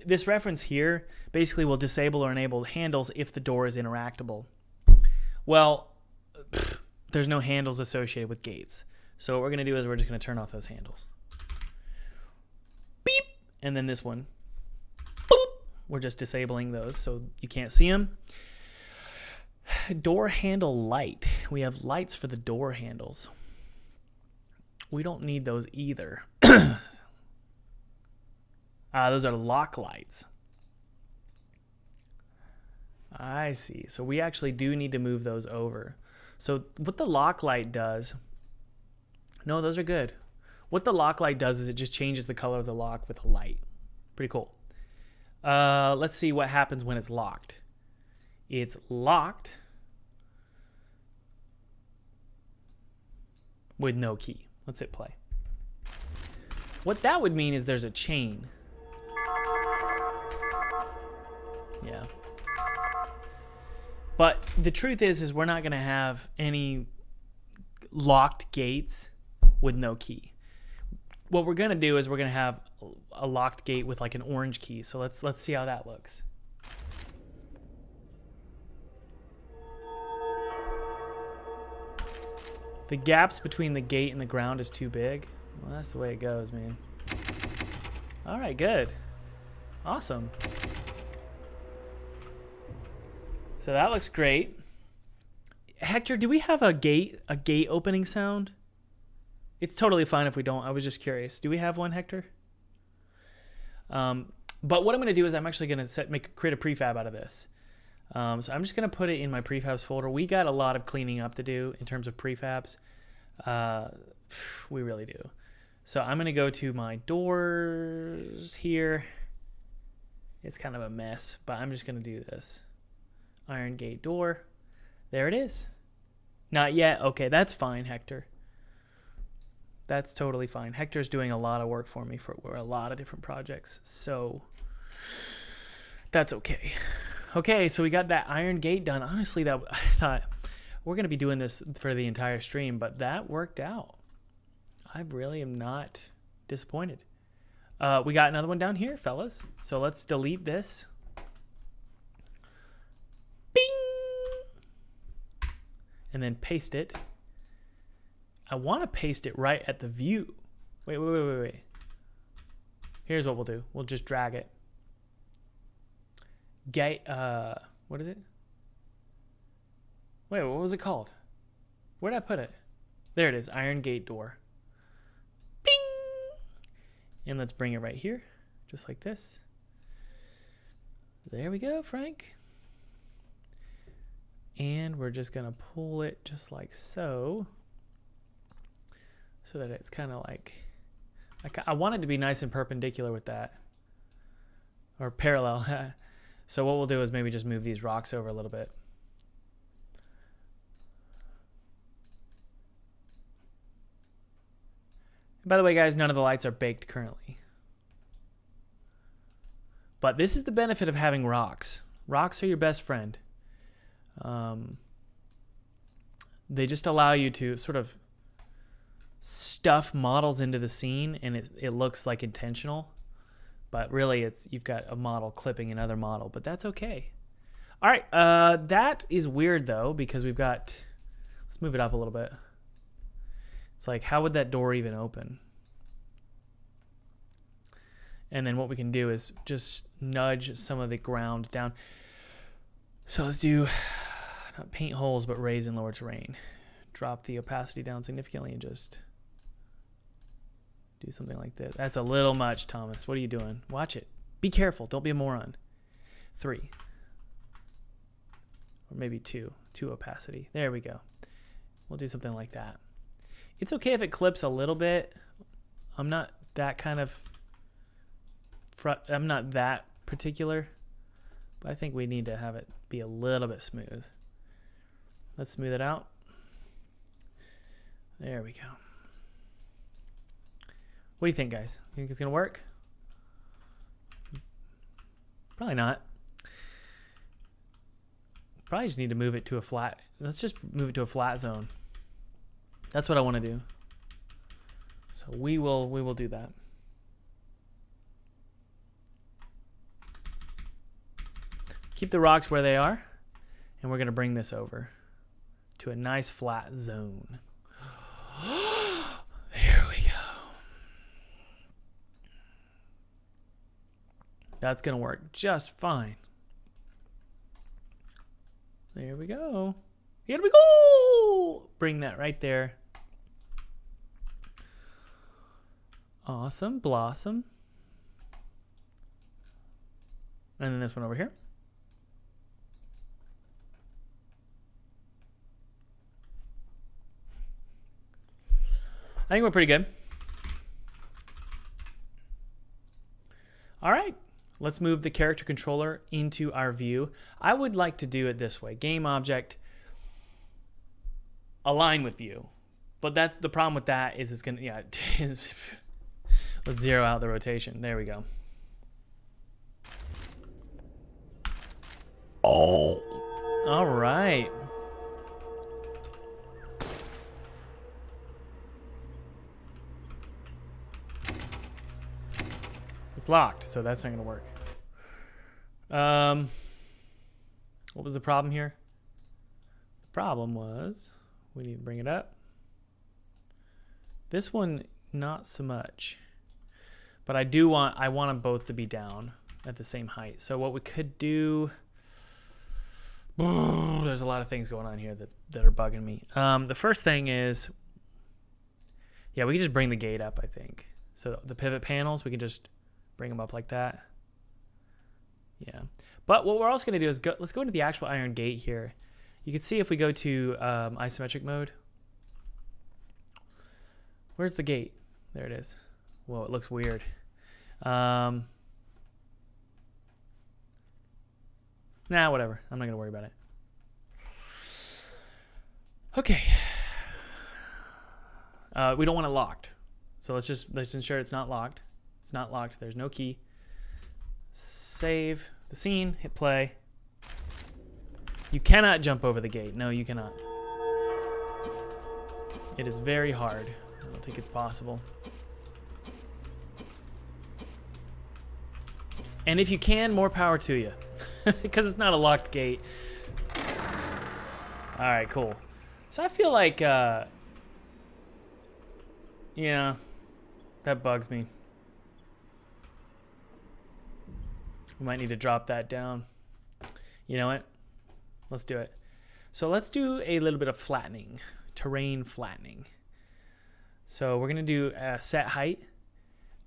this reference here basically will disable or enable handles if the door is interactable. Well, there's no handles associated with gates. So what we're going to do is we're just going to turn off those handles. Beep! And then this one. Boop! We're just disabling those so you can't see them. Door handle light. We have lights for the door handles. We don't need those either. Those are lock lights. I see. So we actually do need to move those over. So what the lock light does... No, those are good. What the lock light does is it just changes the color of the lock with a light. Pretty cool. Let's see what happens when it's locked. It's locked with no key. Let's hit play. What that would mean is there's a chain. Yeah. But the truth is we're not going to have any locked gates with no key. What we're going to do is we're going to have a locked gate with like an orange key. So let's see how that looks. The gaps between the gate and the ground is too big. Well, that's the way it goes, man. All right, good. Awesome. So that looks great. Hector, do we have a gate opening sound? It's totally fine if we don't. I was just curious. Do we have one, Hector? But what I'm going to do is I'm actually going to create a prefab out of this. So I'm just going to put it in my prefabs folder. We got a lot of cleaning up to do in terms of prefabs. We really do. So I'm going to go to my doors here. It's kind of a mess, but I'm just going to do this. Iron gate door. There it is. Not yet. Okay, that's fine, Hector. That's totally fine. Hector's doing a lot of work for me for a lot of different projects, so that's okay. Okay, so we got that iron gate done. Honestly, I thought we're going to be doing this for the entire stream, but that worked out. I really am not disappointed. We got another one down here, fellas. So let's delete this. Bing! And then paste it. I want to paste it right at the view. Wait. Here's what we'll do. We'll just drag it. Gate, what is it? Wait, what was it called? Where did I put it? There it is, iron gate door. Bing! And let's bring it right here, just like this. There we go, Frank. And we're just gonna pull it just like so. So that it's kind of like I want it to be nice and perpendicular with that. Or parallel. So what we'll do is maybe just move these rocks over a little bit. By the way, guys, none of the lights are baked currently. But this is the benefit of having rocks. Rocks are your best friend. They just allow you to sort of stuff models into the scene, and it looks like intentional. But really, you've got a model clipping another model, but that's okay. All right, that is weird, though, because we've got... Let's move it up a little bit. It's like, how would that door even open? And then what we can do is just nudge some of the ground down. So let's do, not paint holes, but raise and lower terrain. Drop the opacity down significantly and just do something like this. That's a little much, Thomas. What are you doing? Watch it. Be careful. Don't be a moron. 3. Or maybe 2. 2 opacity. There we go. We'll do something like that. It's okay if it clips a little bit. I'm not that kind of... I'm not that particular. But I think we need to have it be a little bit smooth. Let's smooth it out. There we go. What do you think, guys? You think it's going to work? Probably not. Probably just need to move it to a flat. Let's just move it to a flat zone. That's what I want to do. So we will do that. Keep the rocks where they are, and we're going to bring this over to a nice flat zone. There we go. That's going to work just fine. There we go. Here we go. Bring that right there. Awesome. Blossom. And then this one over here. I think we're pretty good. All right. Let's move the character controller into our view. I would like to do it this way. Game object, align with view. But that's the problem with that is it's going to, yeah. Let's zero out the rotation. There we go. Oh. All right. It's locked, so that's not going to work. What was the problem here? The problem was, we need to bring it up. This one, not so much. But I want them both to be down at the same height. So what we could do, there's a lot of things going on here that are bugging me. The first thing is, yeah, we can just bring the gate up, I think. So the pivot panels, we can just bring them up like that. Yeah. But what we're also going to do is let's go into the actual iron gate here. You can see if we go to isometric mode. Where's the gate? There it is. Whoa, it looks weird. Nah, whatever. I'm not going to worry about it. Okay. We don't want it locked. So let's ensure it's not locked. It's not locked. There's no key. Save the scene. Hit play. You cannot jump over the gate. No, you cannot. It is very hard. I don't think it's possible. And if you can, more power to you. Because it's not a locked gate. Alright, cool. So I feel like, yeah, that bugs me. We might need to drop that down. You know what? Let's do it. So let's do a little bit of flattening. Terrain flattening. So we're going to do a set height.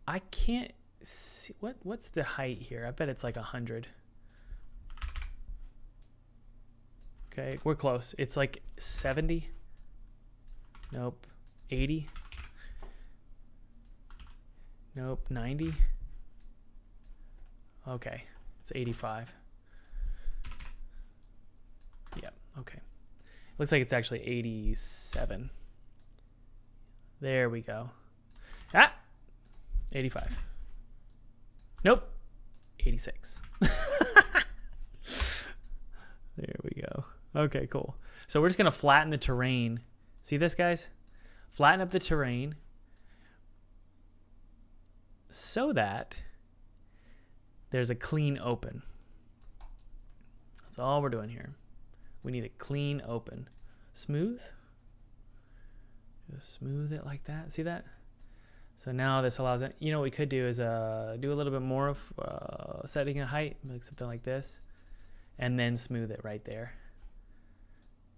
I can't see. What's the height here? I bet it's like 100. Okay, we're close. It's like 70. Nope. 80. Nope. 90. Okay, it's 85. Yep, okay. Looks like it's actually 87. There we go. Ah! 85. Nope. 86. There we go. Okay, cool. So we're just going to flatten the terrain. See this, guys? Flatten up the terrain so that there's a clean open. That's all we're doing here. We need a clean open. Smooth. Just smooth it like that. See that? So now this allows it. You know what we could do is do a little bit more of setting a height, like something like this, and then smooth it right there.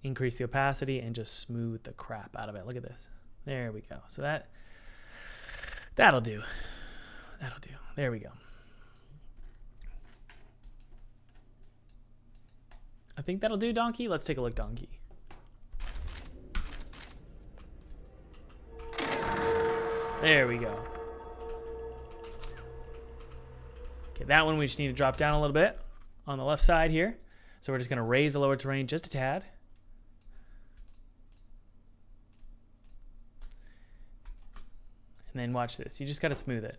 Increase the opacity and just smooth the crap out of it. Look at this. There we go. So that'll do. That'll do. There we go. I think that'll do, Donkey. Let's take a look, Donkey. There we go. Okay, that one we just need to drop down a little bit on the left side here. So we're just going to raise the lower terrain just a tad. And then watch this. You just got to smooth it.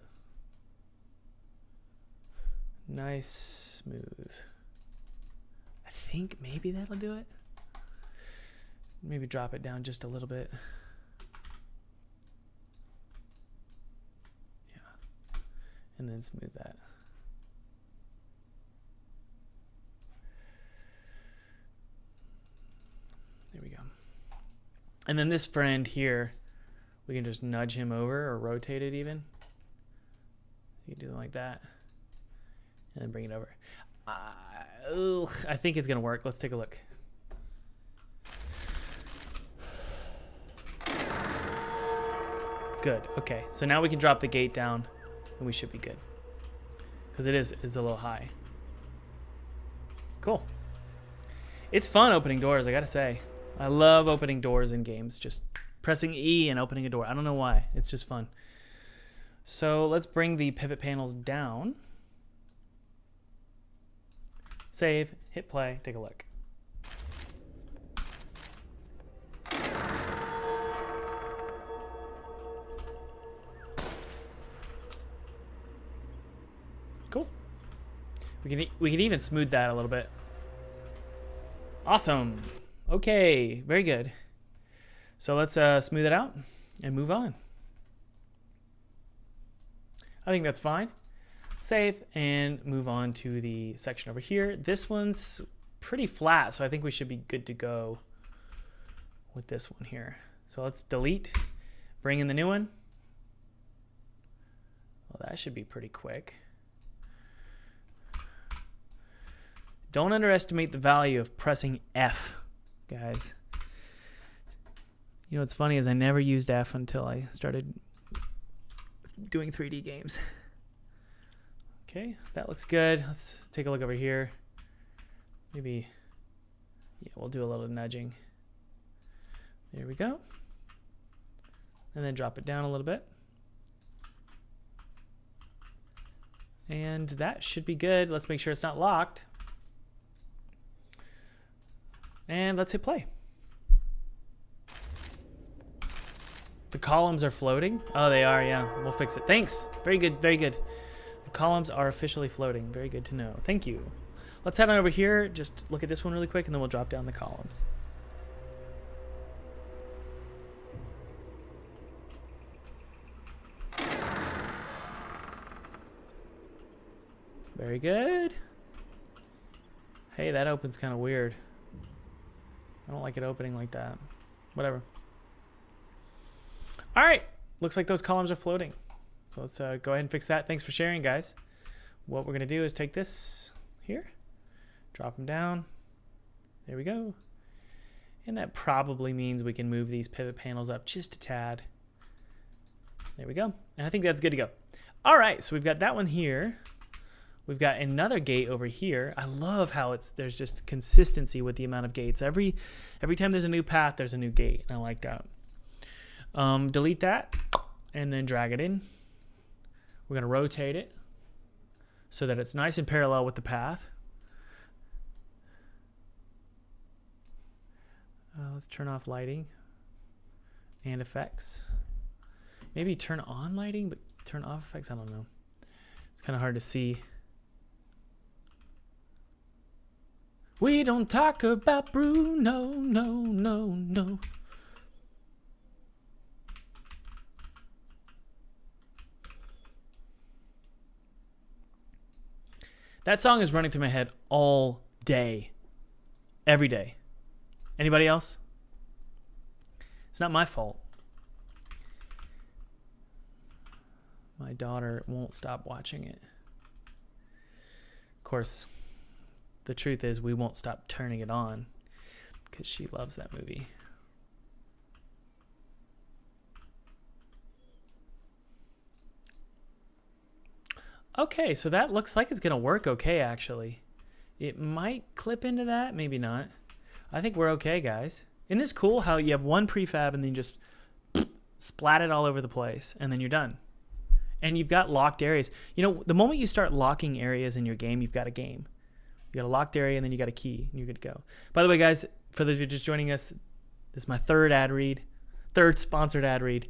Nice, smooth. I think maybe that'll do it. Maybe drop it down just a little bit. and then smooth that. There we go. And then this friend here, we can just nudge him over or rotate it even. You can do it like that. And then bring it over. I think it's going to work. Let's take a look. Good. Okay. So now we can drop the gate down and we should be good. Because it's a little high. Cool. It's fun opening doors, I got to say. I love opening doors in games. Just pressing E and opening a door. I don't know why. It's just fun. So let's bring the pivot panels down. Save, hit play, take a look. Cool. We can even smooth that a little bit. Awesome. Okay, very good. So let's smooth it out and move on. I think that's fine. Save and move on to the section over here. This one's pretty flat, so I think we should be good to go with this one here. So let's delete, bring in the new one. Well, that should be pretty quick. Don't underestimate the value of pressing F, guys. You know what's funny is I never used F until I started doing 3D games. Okay, that looks good. Let's take a look over here. Maybe, yeah, we'll do a little nudging. There we go. And then drop it down a little bit. And that should be good. Let's make sure it's not locked. And let's hit play. The columns are floating? Oh, they are, yeah. We'll fix it. Thanks. Very good, very good. The columns are officially floating. Very good to know. Thank you. Let's head on over here. Just look at this one really quick, and then we'll drop down the columns. Very good. Hey, that opens kind of weird. I don't like it opening like that. Whatever. All right. Looks like those columns are floating. So let's go ahead and fix that. Thanks for sharing, guys. What we're going to do is take this here, drop them down. There we go. And that probably means we can move these pivot panels up just a tad. There we go. And I think that's good to go. All right. So we've got that one here. We've got another gate over here. I love how there's just consistency with the amount of gates. Every time there's a new path, there's a new gate. And I like that. Delete that and then drag it in. We're going to rotate it so that it's nice and parallel with the path. Let's turn off lighting and effects. Maybe turn on lighting, but turn off effects. I don't know. It's kind of hard to see. We don't talk about Bruno, no. That song is running through my head all day, every day. Anybody else? It's not my fault. My daughter won't stop watching it. Of course, the truth is we won't stop turning it on because she loves that movie. Okay, so that looks like it's going to work okay, actually. It might clip into that, maybe not. I think we're okay, guys. Isn't this cool how you have one prefab and then just splat it all over the place, and then you're done. And you've got locked areas. You know, the moment you start locking areas in your game, you've got a game. You got a locked area, and then you got a key, and you're good to go. By the way, guys, for those of you just joining us, this is my third sponsored ad read.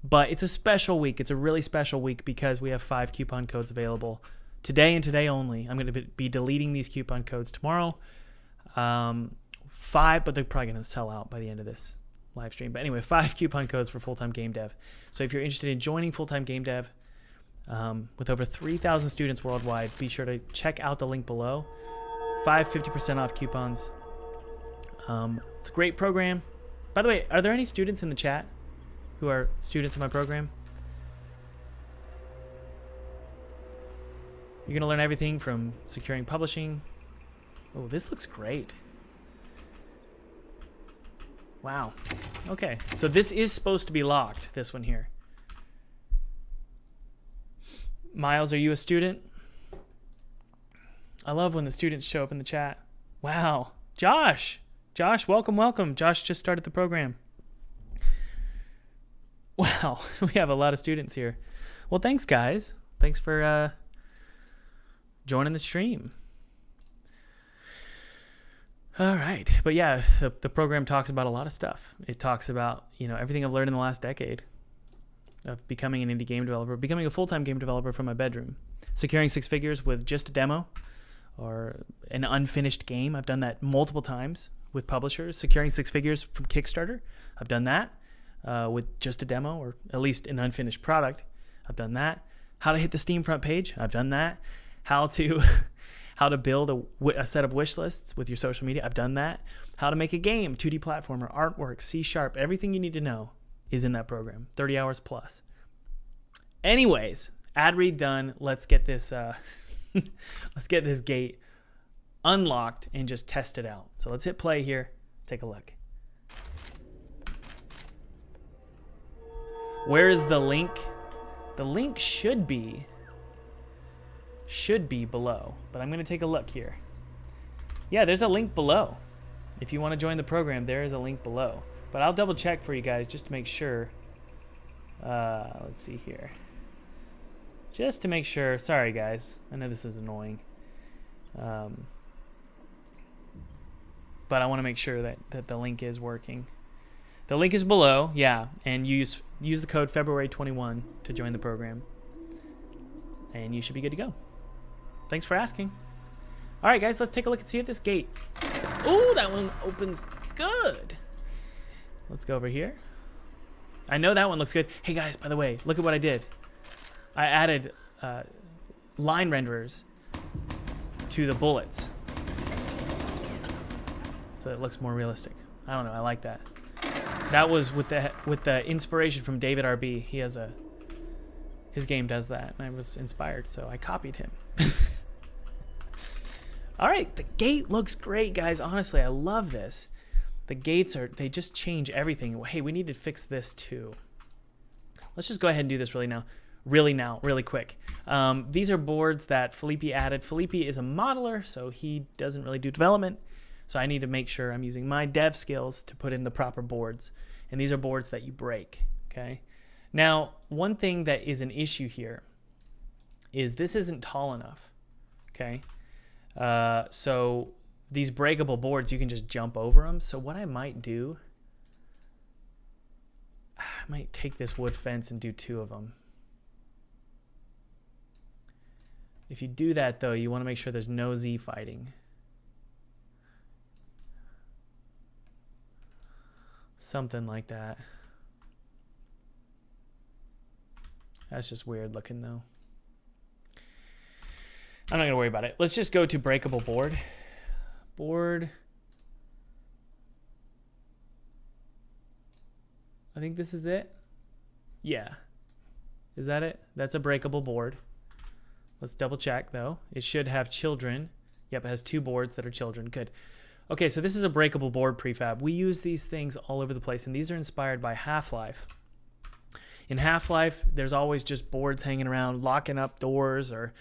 But it's a special week. It's a really special week because we have 5 coupon codes available today and today only. I'm going to be deleting these coupon codes tomorrow. 5, but they're probably going to sell out by the end of this live stream. But anyway, 5 coupon codes for full-time game dev. So if you're interested in joining full-time game dev, with over 3,000 students worldwide. Be sure to check out the link below. 50% off coupons. It's a great program. By the way, are there any students in the chat who are students in my program? You're going to learn everything from securing publishing. Oh, this looks great. Wow. Okay, so this is supposed to be locked, this one here. Miles, are you a student? I love when the students show up in the chat. Wow. Josh, welcome, welcome. Josh just started the program. Wow, we have a lot of students here. Well, thanks, guys. Thanks for joining the stream. All right. But yeah, the program talks about a lot of stuff. It talks about, everything I've learned in the last decade of becoming an indie game developer, becoming a full-time game developer from my bedroom, securing 6 figures with just a demo or an unfinished game. I've done that multiple times with publishers. Securing 6 figures from Kickstarter. I've done that with just a demo or at least an unfinished product. I've done that. How to hit the Steam front page. I've done that. How to build a set of wish lists with your social media. I've done that. How to make a game, 2D platformer, artwork, C#, everything you need to know is in that program. 30 hours plus. Anyways, ad read done. Let's get this let's get this gate unlocked and just test it out. So let's hit play here. Take a look. Where is the link? The link should be below, but I'm going to take a look here. Yeah, there's a link below. If you want to join the program, there is a link below. But I'll double check for you guys just to make sure. Let's see here. Just to make sure. Sorry, guys. I know this is annoying. But I want to make sure that the link is working. The link is below, yeah, and use the code February21 to join the program. And you should be good to go. Thanks for asking. All right, guys, let's take a look and see at this gate. Ooh, that one opens good. Let's go over here. I know that one looks good. Hey, guys, by the way, look at what I did. I added line renderers to the bullets, so it looks more realistic. I don't know. I like that. That was with the inspiration from David RB. He has his game does that, and I was inspired, so I copied him. All right, the gate looks great, guys. Honestly, I love this. The gates they just change everything. Hey, we need to fix this too. Let's just go ahead and do this really quick. These are boards that Felipe added. Felipe is a modeler, so he doesn't really do development. So I need to make sure I'm using my dev skills to put in the proper boards. And these are boards that you break, okay? Now, one thing that is an issue here is this isn't tall enough, okay? So these breakable boards, you can just jump over them. So what I might do, I might take this wood fence and do 2 of them. If you do that, though, you want to make sure there's no Z fighting. Something like that. That's just weird looking, though. I'm not going to worry about it. Let's just go to breakable board. Board. I think this is it. Yeah. Is that it? That's a breakable board. Let's double check, though. It should have children. Yep, it has 2 boards that are children. Good. Okay, so this is a breakable board prefab. We use these things all over the place, and these are inspired by Half-Life. In Half-Life, there's always just boards hanging around, locking up doors or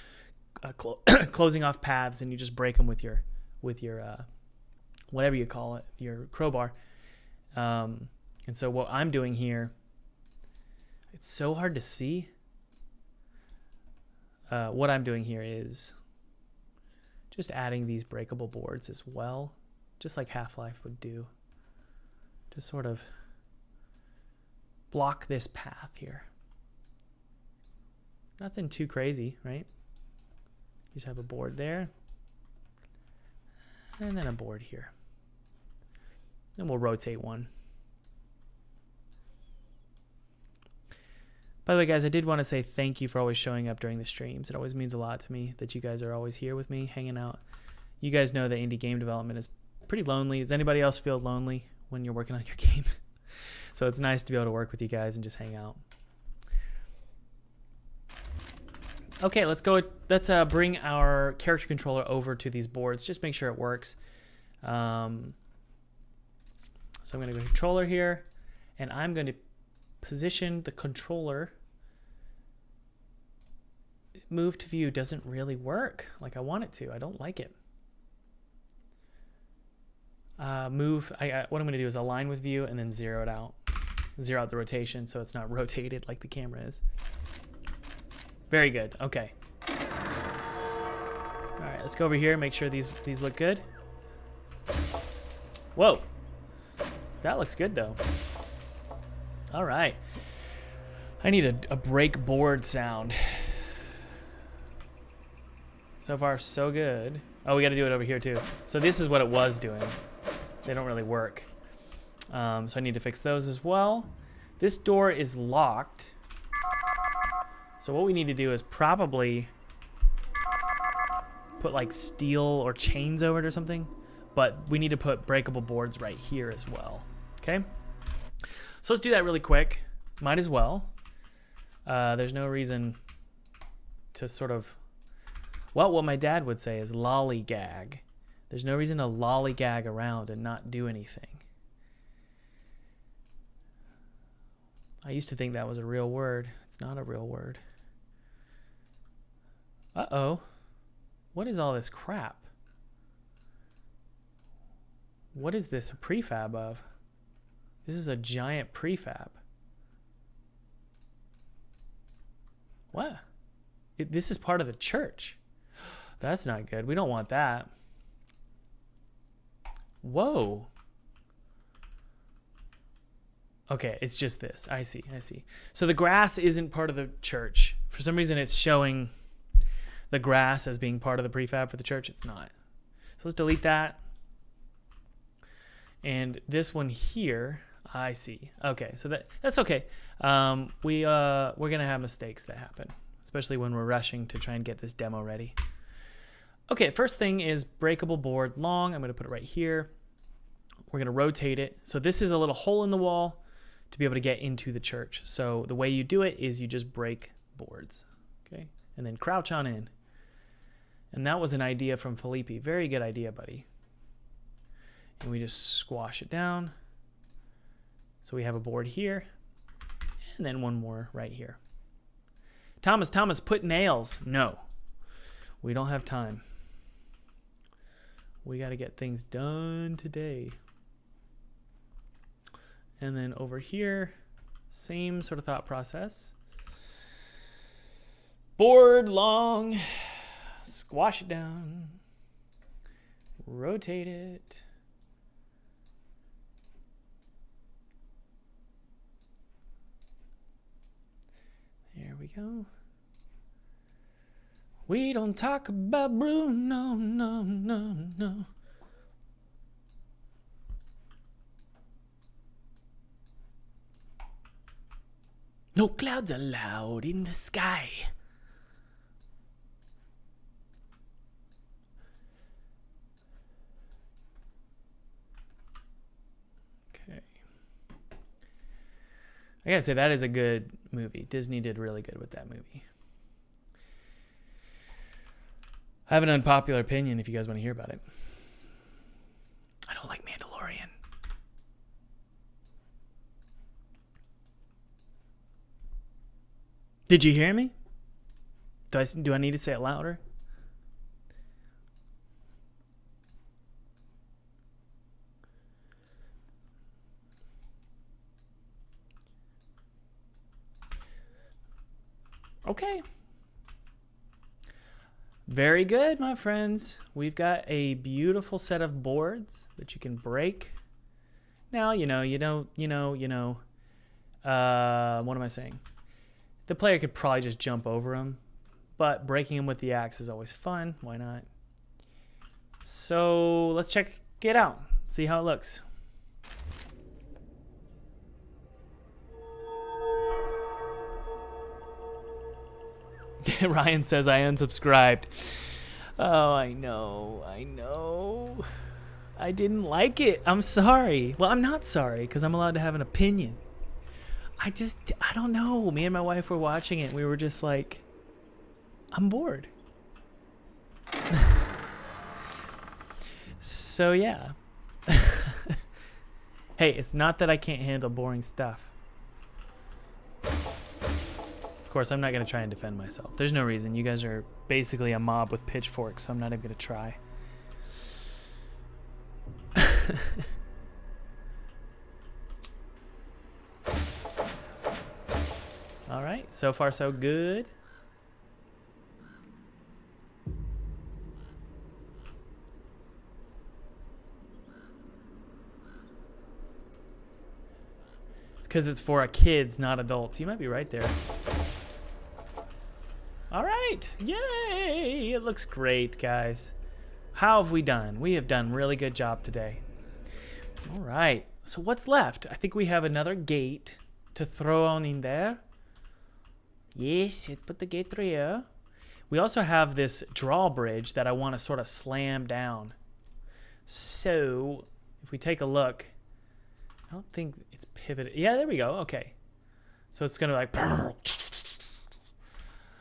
closing off paths, and you just break them with your whatever you call it, your crowbar. And so what I'm doing here, it's so hard to see. What I'm doing here is just adding these breakable boards as well, just like Half-Life would do. Just sort of block this path here. Nothing too crazy, right? Just have a board there. And then a board here. Then we'll rotate one. By the way, guys, I did want to say thank you for always showing up during the streams. It always means a lot to me that you guys are always here with me, hanging out. You guys know that indie game development is pretty lonely. Does anybody else feel lonely when you're working on your game? So it's nice to be able to work with you guys and just hang out. Okay, let's go. Let's bring our character controller over to these boards. Just make sure it works. So I'm going to go to controller here, and I'm going to position the controller. Move to view doesn't really work like I want it to. I don't like it. What I'm going to do is align with view and then zero it out. Zero out the rotation so it's not rotated like the camera is. Very good. Okay. All right, let's go over here. Make sure these look good. Whoa. That looks good though. All right. I need a break board sound. So far, so good. Oh, we got to do it over here too. So this is what it was doing. They don't really work. So I need to fix those as well. This door is locked. So what we need to do is probably put like steel or chains over it or something. But we need to put breakable boards right here as well. Okay? So let's do that really quick. Might as well. There's no reason to sort of, well, what my dad would say is lollygag. There's no reason to lollygag around and not do anything. I used to think that was a real word. It's not a real word. Uh-oh. What is all this crap? What is this a prefab of? This is a giant prefab. What? This is part of the church. That's not good. We don't want that. Whoa. Okay, it's just this. I see. So the grass isn't part of the church. For some reason, it's showing the grass as being part of the prefab for the church. It's not. So let's delete that. And this one here, I see. Okay, so that's okay. We're gonna have mistakes that happen, especially when we're rushing to try and get this demo ready. Okay, first thing is breakable board long. I'm gonna put it right here. We're gonna rotate it. So this is a little hole in the wall to be able to get into the church. So the way you do it is you just break boards, okay? And then crouch on in. And that was an idea from Felipe. Very good idea, buddy. And we just squash it down. So we have a board here, and then one more right here. Thomas, put nails. No, we don't have time. We got to get things done today. And then over here, same sort of thought process. Board long, squash it down, rotate it. There we go. We don't talk about Bruno, no. No clouds allowed in the sky. Okay. I gotta say, that is a good movie. Disney did really good with that movie. I have an unpopular opinion if you guys want to hear about it. I don't like Mandalorian. Did you hear me? Do I need to say it louder? Okay. Very good, my friends. We've got a beautiful set of boards that you can break. Now, what am I saying? The player could probably just jump over them, but breaking them with the axe is always fun. Why not? So let's check it out. See how it looks. Ryan says I unsubscribed. Oh, I know. I didn't like it. I'm sorry. Well, I'm not sorry because I'm allowed to have an opinion. I don't know. Me and my wife were watching it. We were just like, I'm bored. So, yeah. Hey, it's not that I can't handle boring stuff. Of course, I'm not going to try and defend myself. There's no reason. You guys are basically a mob with pitchforks, so I'm not even going to try. All right, so far so good. It's because it's for kids, not adults. You might be right there. All right, yay! It looks great, guys. How have we done? We have done a really good job today. All right, so what's left? I think we have another gate to throw on in there. Yes, put the gate through here. We also have this drawbridge that I want to sort of slam down. So if we take a look, I don't think it's pivoted. Yeah, there we go. Okay. So it's going to like...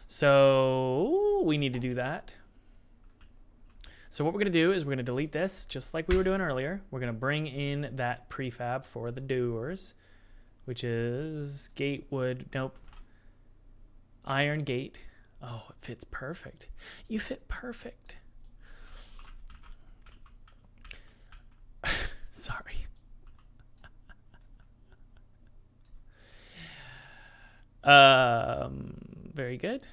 So we need to do that. So what we're going to do is we're going to delete this just like we were doing earlier. We're going to bring in that prefab for the doors, which is gatewood. Nope. Iron gate. Oh, it fits perfect. You fit perfect. Sorry. Very good.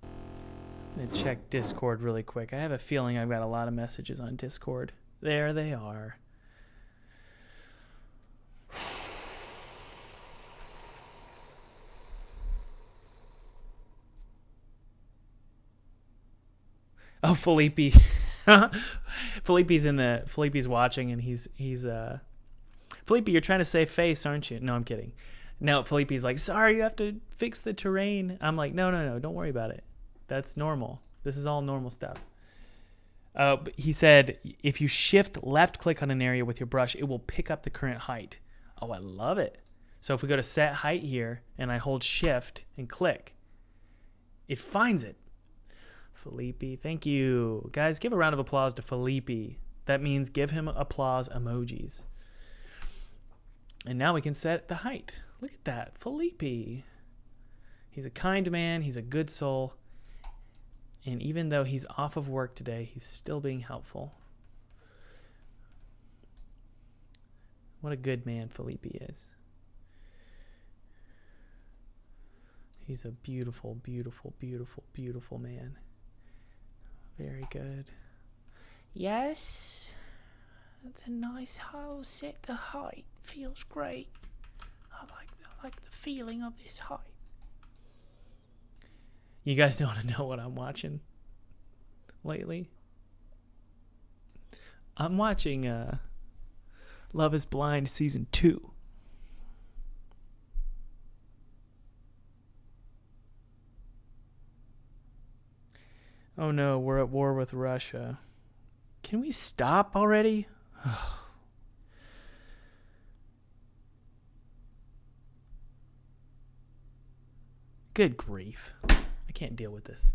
I'm gonna check Discord really quick. I have a feeling I've got a lot of messages on Discord. There they are. Oh, Felipe. Felipe's watching, and he's Felipe, you're trying to save face, aren't you? No, I'm kidding. No, Felipe's like, sorry, you have to fix the terrain. I'm like, no, don't worry about it. That's normal. This is all normal stuff. But he said, if you shift left click on an area with your brush, it will pick up the current height. Oh, I love it. So if we go to set height here, and I hold shift and click, it finds it. Felipe, thank you. Guys, give a round of applause to Felipe. That means give him applause emojis. And now we can set the height. Look at that, Felipe. He's a kind man. He's a good soul. And even though he's off of work today, he's still being helpful. What a good man Felipe is. He's a beautiful, beautiful, beautiful, beautiful man. Very good. Yes. That's a nice house. Set the height. Feels great. I like the feeling of this height. You guys don't want to know what I'm watching lately? I'm watching Love is Blind Season 2. Oh no, we're at war with Russia. Can we stop already? Good grief. I can't deal with this.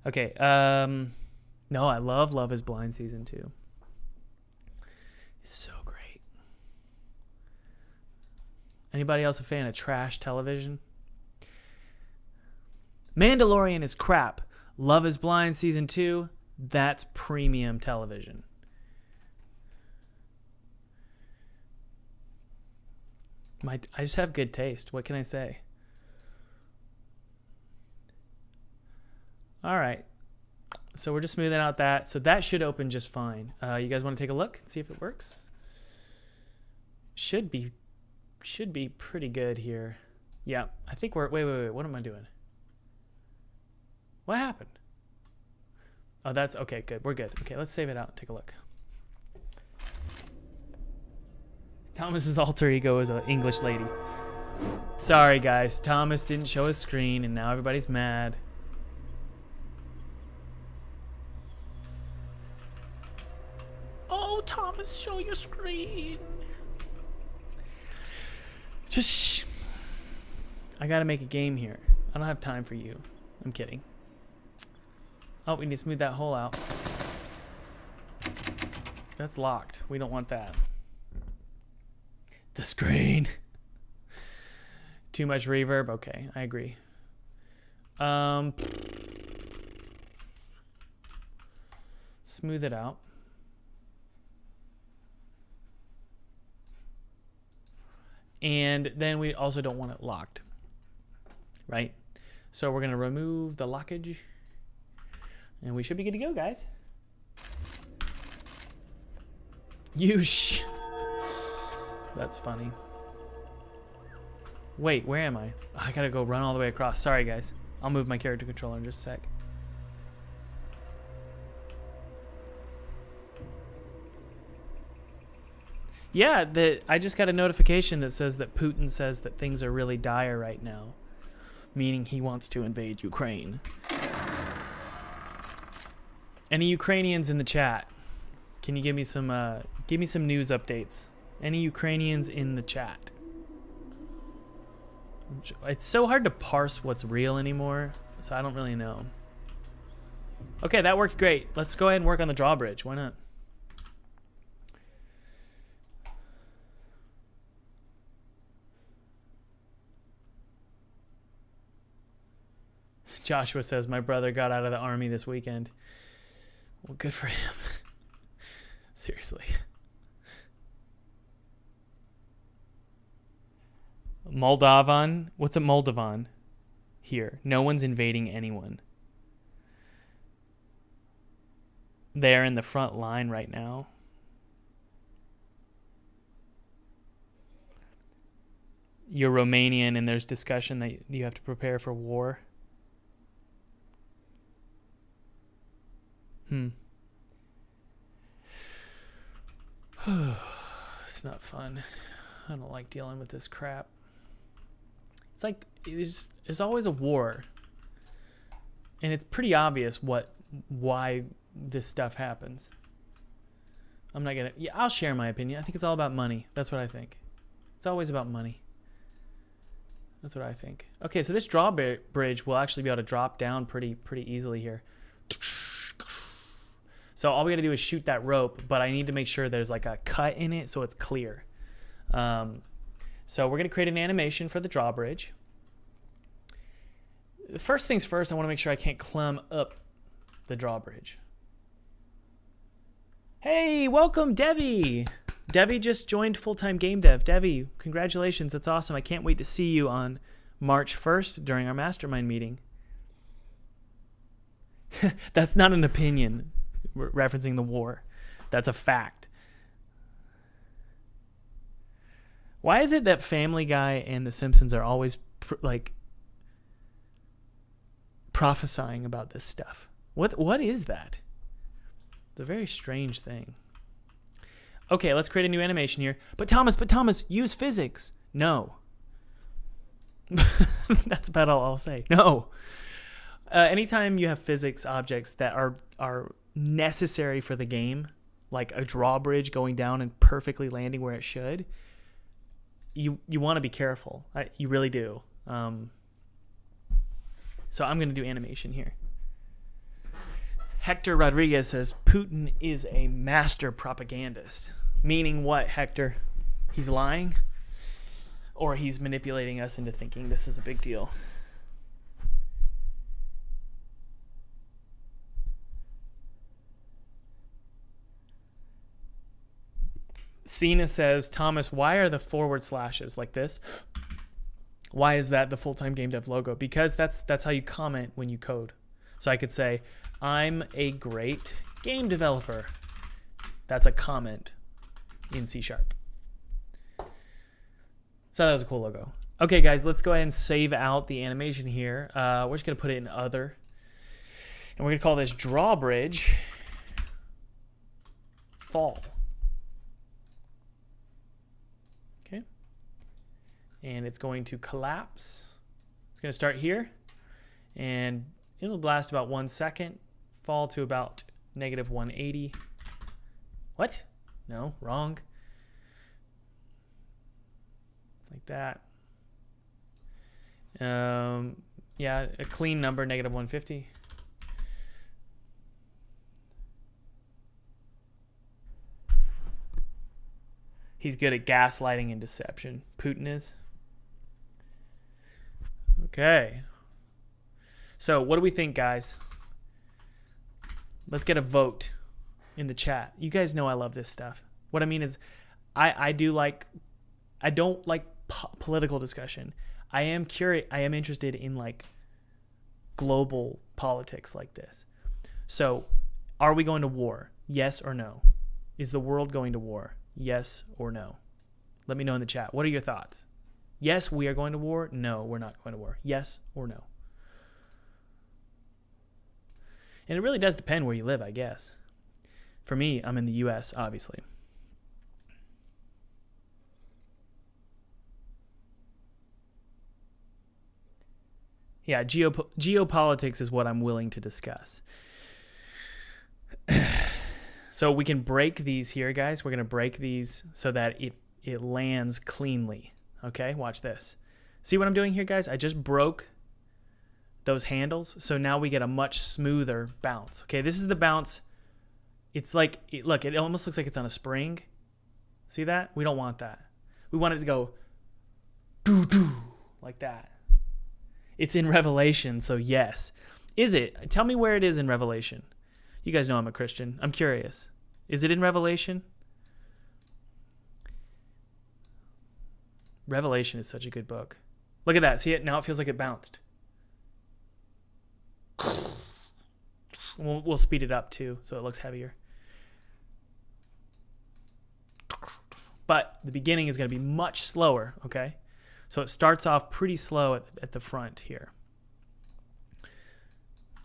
Okay, no, I love Love is Blind Season 2. It's so great. Anybody else a fan of trash television? Mandalorian is crap. Love is Blind Season 2, that's premium television. I just have good taste. What can I say? All right. So we're just smoothing out that. So that should open just fine. You guys want to take a look and see if it works? Should be pretty good here. Yeah, I think we're... Wait. What am I doing? What happened? Oh, that's... Okay, good. We're good. Okay, let's save it out and take a look. Thomas's alter ego is an English lady. Sorry, guys. Thomas didn't show his screen, and now everybody's mad. Oh, Thomas, show your screen. Just I gotta make a game here. I don't have time for you. I'm kidding. Oh, we need to smooth that hole out. That's locked. We don't want that. The screen. Too much reverb? Okay, I agree. Smooth it out. And then we also don't want it locked, right? So we're going to remove the lockage, and we should be good to go, guys. That's funny. Wait, where am I? Oh, I got to go run all the way across. Sorry, guys. I'll move my character controller in just a sec. Yeah, I just got a notification that says that Putin says that things are really dire right now, meaning he wants to invade Ukraine. Any Ukrainians in the chat? Can you give me some news updates? Any Ukrainians in the chat? It's so hard to parse what's real anymore, so I don't really know. Okay, that worked great. Let's go ahead and work on the drawbridge. Why not? Joshua says, my brother got out of the army this weekend. Well, good for him. Seriously. Moldovan? What's a Moldovan? Here. No one's invading anyone. They're in the front line right now. You're Romanian and there's discussion that you have to prepare for war. It's not fun. I don't like dealing with this crap. It's like there's always a war, and it's pretty obvious why this stuff happens. I'm not gonna. Yeah, I'll share my opinion. I think it's all about money. That's what I think. It's always about money. That's what I think. Okay, so this drawbridge will actually be able to drop down pretty easily here. So all we got to do is shoot that rope, but I need to make sure there's like a cut in it so it's clear. So we're going to create an animation for the drawbridge. First things first, I want to make sure I can't climb up the drawbridge. Hey, welcome, Devi. Devi just joined full-time game dev. Devi, congratulations. That's awesome. I can't wait to see you on March 1st during our mastermind meeting. That's not an opinion. Referencing the war. That's a fact. Why is it that Family Guy and The Simpsons are always prophesying about this stuff? What is that? It's a very strange thing. Okay, let's create a new animation here. But Thomas, use physics. No. That's about all I'll say. No. Anytime you have physics objects that are necessary for the game, like a drawbridge going down and perfectly landing where it should, you want to be careful. You really do. So I'm going to do animation here. Hector Rodriguez says Putin is a master propagandist. Meaning what, Hector? He's lying? Or he's manipulating us into thinking this is a big deal? Cena says, Thomas, why are the forward slashes like this? Why is that the full-time game dev logo? Because that's how you comment when you code. So I could say, I'm a great game developer. That's a comment in C#. So that was a cool logo. Okay, guys, let's go ahead and save out the animation here. We're just going to put it in other. And we're going to call this drawbridge fall. and it's going to collapse. It's going to start here, and it'll last about 1 second, fall to about negative 180. What? No, wrong. Like that. Yeah, a clean number, negative 150. He's good at gaslighting and deception. Putin is. Okay. So what do we think, guys? Let's get a vote in the chat. You guys know I love this stuff. What I mean is I don't like political discussion. I am curious. I am interested in like global politics like this. So are we going to war? Yes or no? Is the world going to war? Yes or no? Let me know in the chat. What are your thoughts? Yes, we are going to war. No, we're not going to war. Yes or no? And it really does depend where you live, I guess. For me, I'm in the U.S., obviously. Yeah, geopolitics is what I'm willing to discuss. So we can break these here, guys. We're going to break these so that it lands cleanly. Okay, watch this. See what I'm doing here, guys? I just broke those handles, so now we get a much smoother bounce. Okay, this is the bounce. It's like, look, it almost looks like it's on a spring. See that? We don't want that. We want it to go doo-doo, like that. It's in Revelation, so yes. Is it? Tell me where it is in Revelation. You guys know I'm a Christian. I'm curious. Is it in Revelation? Revelation is such a good book. Look at that. See it? Now it feels like it bounced. We'll speed it up too, so it looks heavier. But the beginning is going to be much slower, okay? So it starts off pretty slow at the front here.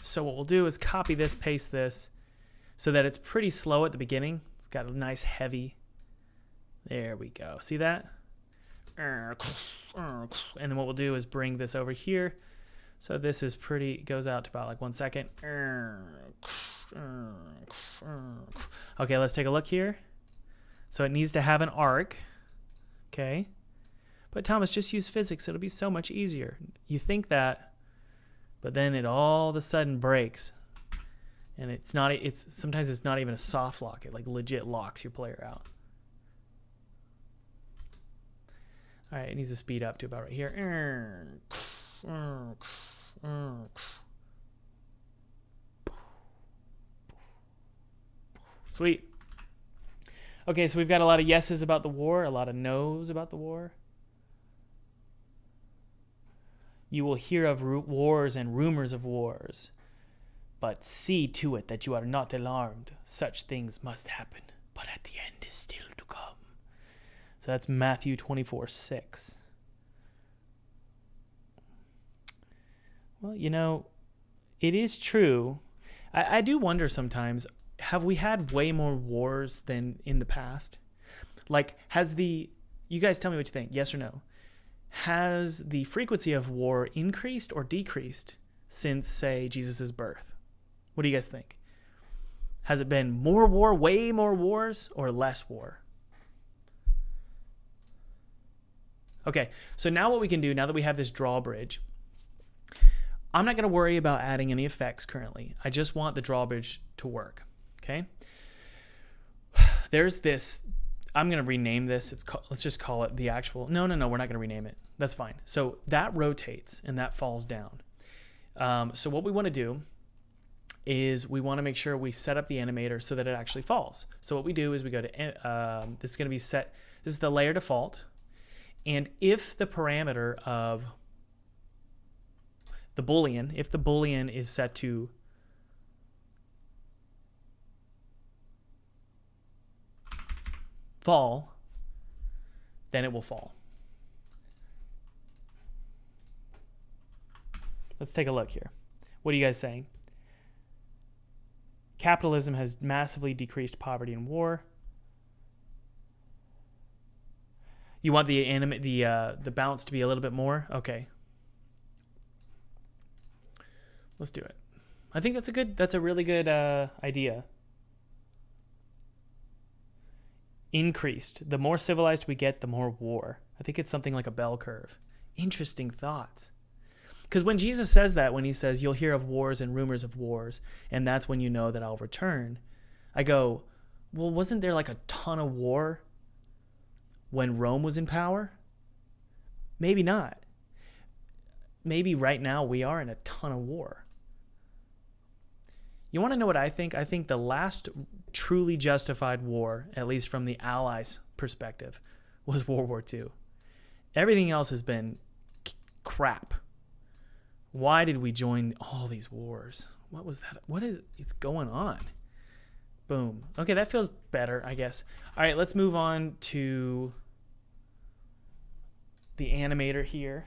So what we'll do is copy this, paste this, so that it's pretty slow at the beginning. It's got a nice heavy. There we go. See that? And then what we'll do is bring this over here. So this is pretty, goes out to about like 1 second. Okay, let's take a look here. So it needs to have an arc. Okay. But Thomas, just use physics. It'll be so much easier. You think that, but then it all of a sudden breaks. And sometimes it's not even a soft lock. It like legit locks your player out. All right, it needs to speed up to about right here. Sweet. Okay, so we've got a lot of yeses about the war, a lot of no's about the war. You will hear of wars and rumors of wars, but see to it that you are not alarmed. Such things must happen, but at the end is still to come. So that's Matthew 24:6. Well, you know, it is true. I do wonder sometimes, have we had way more wars than in the past? Like, you guys tell me what you think, yes or no. Has the frequency of war increased or decreased since, say, Jesus' birth? What do you guys think? Has it been more war, way more wars, or less war? Okay, so now what we can do, now that we have this drawbridge, I'm not going to worry about adding any effects currently. I just want the drawbridge to work, okay? There's this, I'm going to rename this. Let's just call it the actual, no, we're not going to rename it. That's fine. So that rotates and that falls down. So what we want to do is we want to make sure we set up the animator so that it actually falls. So what we do is we go to, this is going to be set, this is the layer default. And if the parameter of the Boolean, if the Boolean is set to fall, then it will fall. Let's take a look here. What are you guys saying? Capitalism has massively decreased poverty and war. You want the bounce to be a little bit more? Okay. Let's do it. I think that's a really good idea. Increased. The more civilized we get, the more war. I think it's something like a bell curve. Interesting thoughts. Because when Jesus says that, when he says, you'll hear of wars and rumors of wars, and that's when you know that I'll return, I go, well, wasn't there like a ton of war when Rome was in power? Maybe not. Maybe right now we are in a ton of war. You want to know what I think? I think the last truly justified war, at least from the Allies' perspective, was World War II. Everything else has been crap. Why did we join all these wars? What was that? It's going on? Boom. Okay, that feels better, I guess. All right, let's move on to the animator here.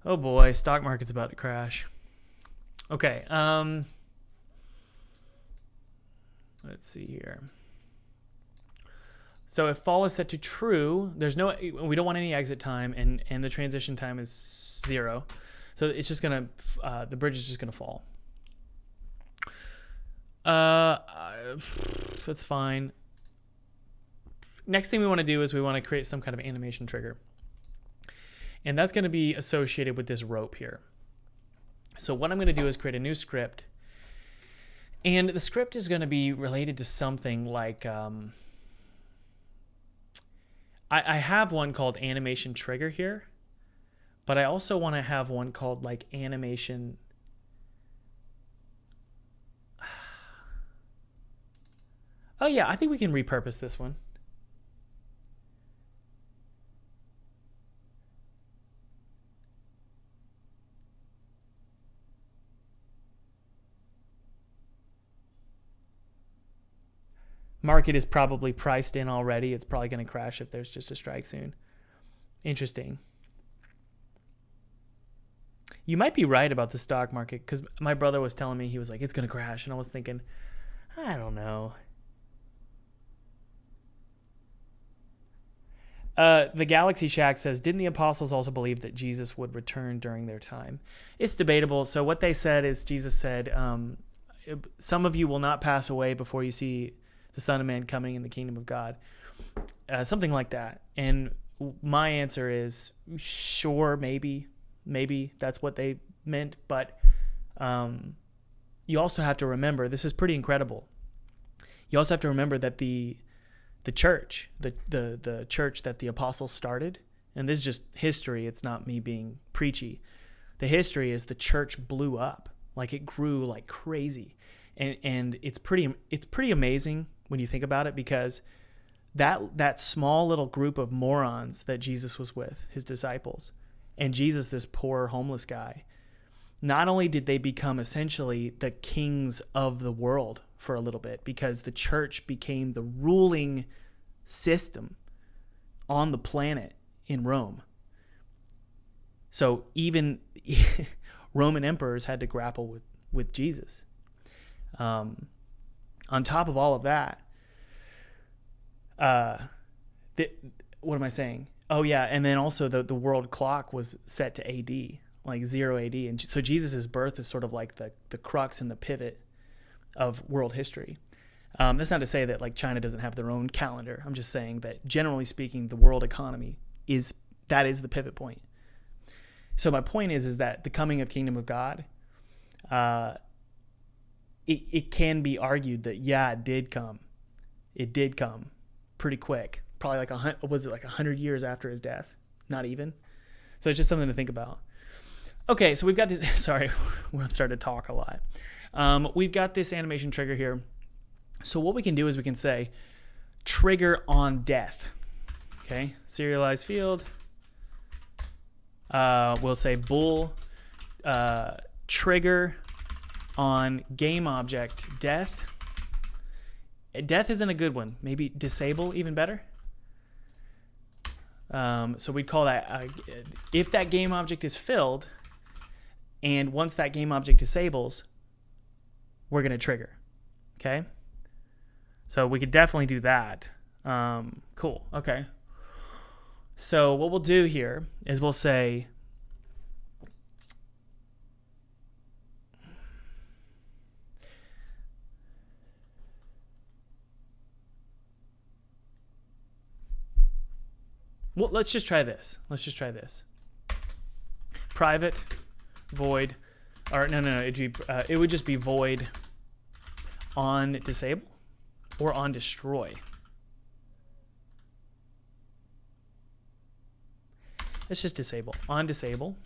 Oh boy, stock market's about to crash. Okay, let's see here. So if fall is set to true, we don't want any exit time, and the transition time is 0. So it's just gonna, the bridge is just gonna fall. That's fine. Next thing we want to do is we want to create some kind of animation trigger. And that's going to be associated with this rope here. So what I'm going to do is create a new script. And the script is going to be related to something like, I have one called animation trigger here, but I also want to have one called like animation. Oh yeah, I think we can repurpose this one. Market is probably priced in already. It's probably going to crash if there's just a strike soon. Interesting. You might be right about the stock market, because my brother was telling me, he was like, it's going to crash. And I was thinking, I don't know. The Galaxy Shack says, didn't the apostles also believe that Jesus would return during their time? It's debatable. So what they said is, Jesus said, some of you will not pass away before you see the Son of Man coming in the kingdom of God. Something like that. And my answer is, sure, maybe that's what they meant. But you also have to remember, this is pretty incredible. You also have to remember that the church, the church that the apostles started, and this is just history, it's not me being preachy. The history is the church blew up. Like, it grew like crazy. And it's pretty amazing when you think about it, because that small little group of morons that Jesus was with, his disciples, and Jesus, this poor homeless guy, not only did they become essentially the kings of the world for a little bit, because the church became the ruling system on the planet in Rome. So even Roman emperors had to grapple with Jesus. On top of all of that, what am I saying? Oh yeah, and then also the world clock was set to AD, like 0 AD, and so Jesus' birth is sort of like the crux and the pivot of world history. That's not to say that like China doesn't have their own calendar. I'm just saying that generally speaking, the world economy is the pivot point. So my point is that the coming of Kingdom of God, it can be argued that, yeah, it did come. It did come pretty quick. Probably like 100 years after his death? Not even. So it's just something to think about. Okay, so we've got this. Sorry, I'm starting to talk a lot. We've got this animation trigger here. So what we can do is we can say trigger on death. Okay, serialized field. We'll say bool trigger on game object death. Death isn't a good one. Maybe disable, even better. So we'd call that, if that game object is filled, and once that game object disables, we're going to trigger. Okay? So we could definitely do that. Cool. Okay. So what we'll do here is we'll say, well, let's just try this. Private void, or no, it would just be void on disable or on destroy. Let's just disable. On disable.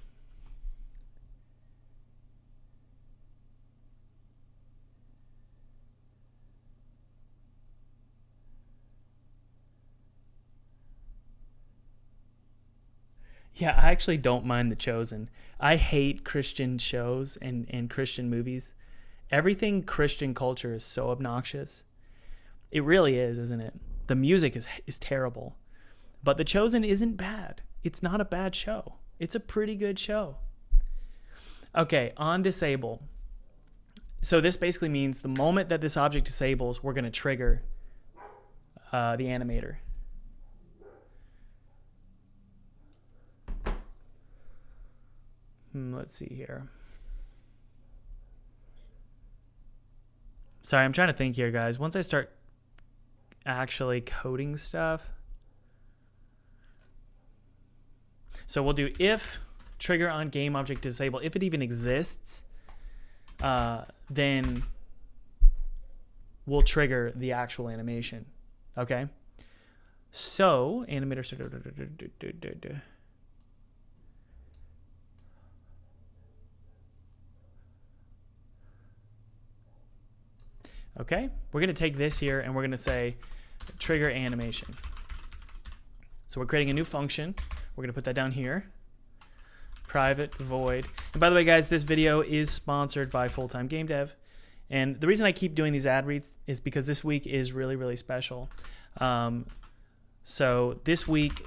Yeah, I actually don't mind The Chosen. I hate Christian shows and Christian movies. Everything Christian culture is so obnoxious. It really is, isn't it? The music is terrible. But The Chosen isn't bad. It's not a bad show. It's a pretty good show. Okay, on disable. So this basically means the moment that this object disables, we're going to trigger the animator. Let's see here. Sorry, I'm trying to think here, guys. Once I start actually coding stuff. So we'll do if trigger on game object disable. If it even exists, then we'll trigger the actual animation. Okay? So, animator... Okay, we're going to take this here and we're going to say trigger animation. So we're creating a new function. We're going to put that down here. Private void. And by the way, guys, this video is sponsored by Full-Time Game Dev. And the reason I keep doing these ad reads is because this week is really, really special. So this week,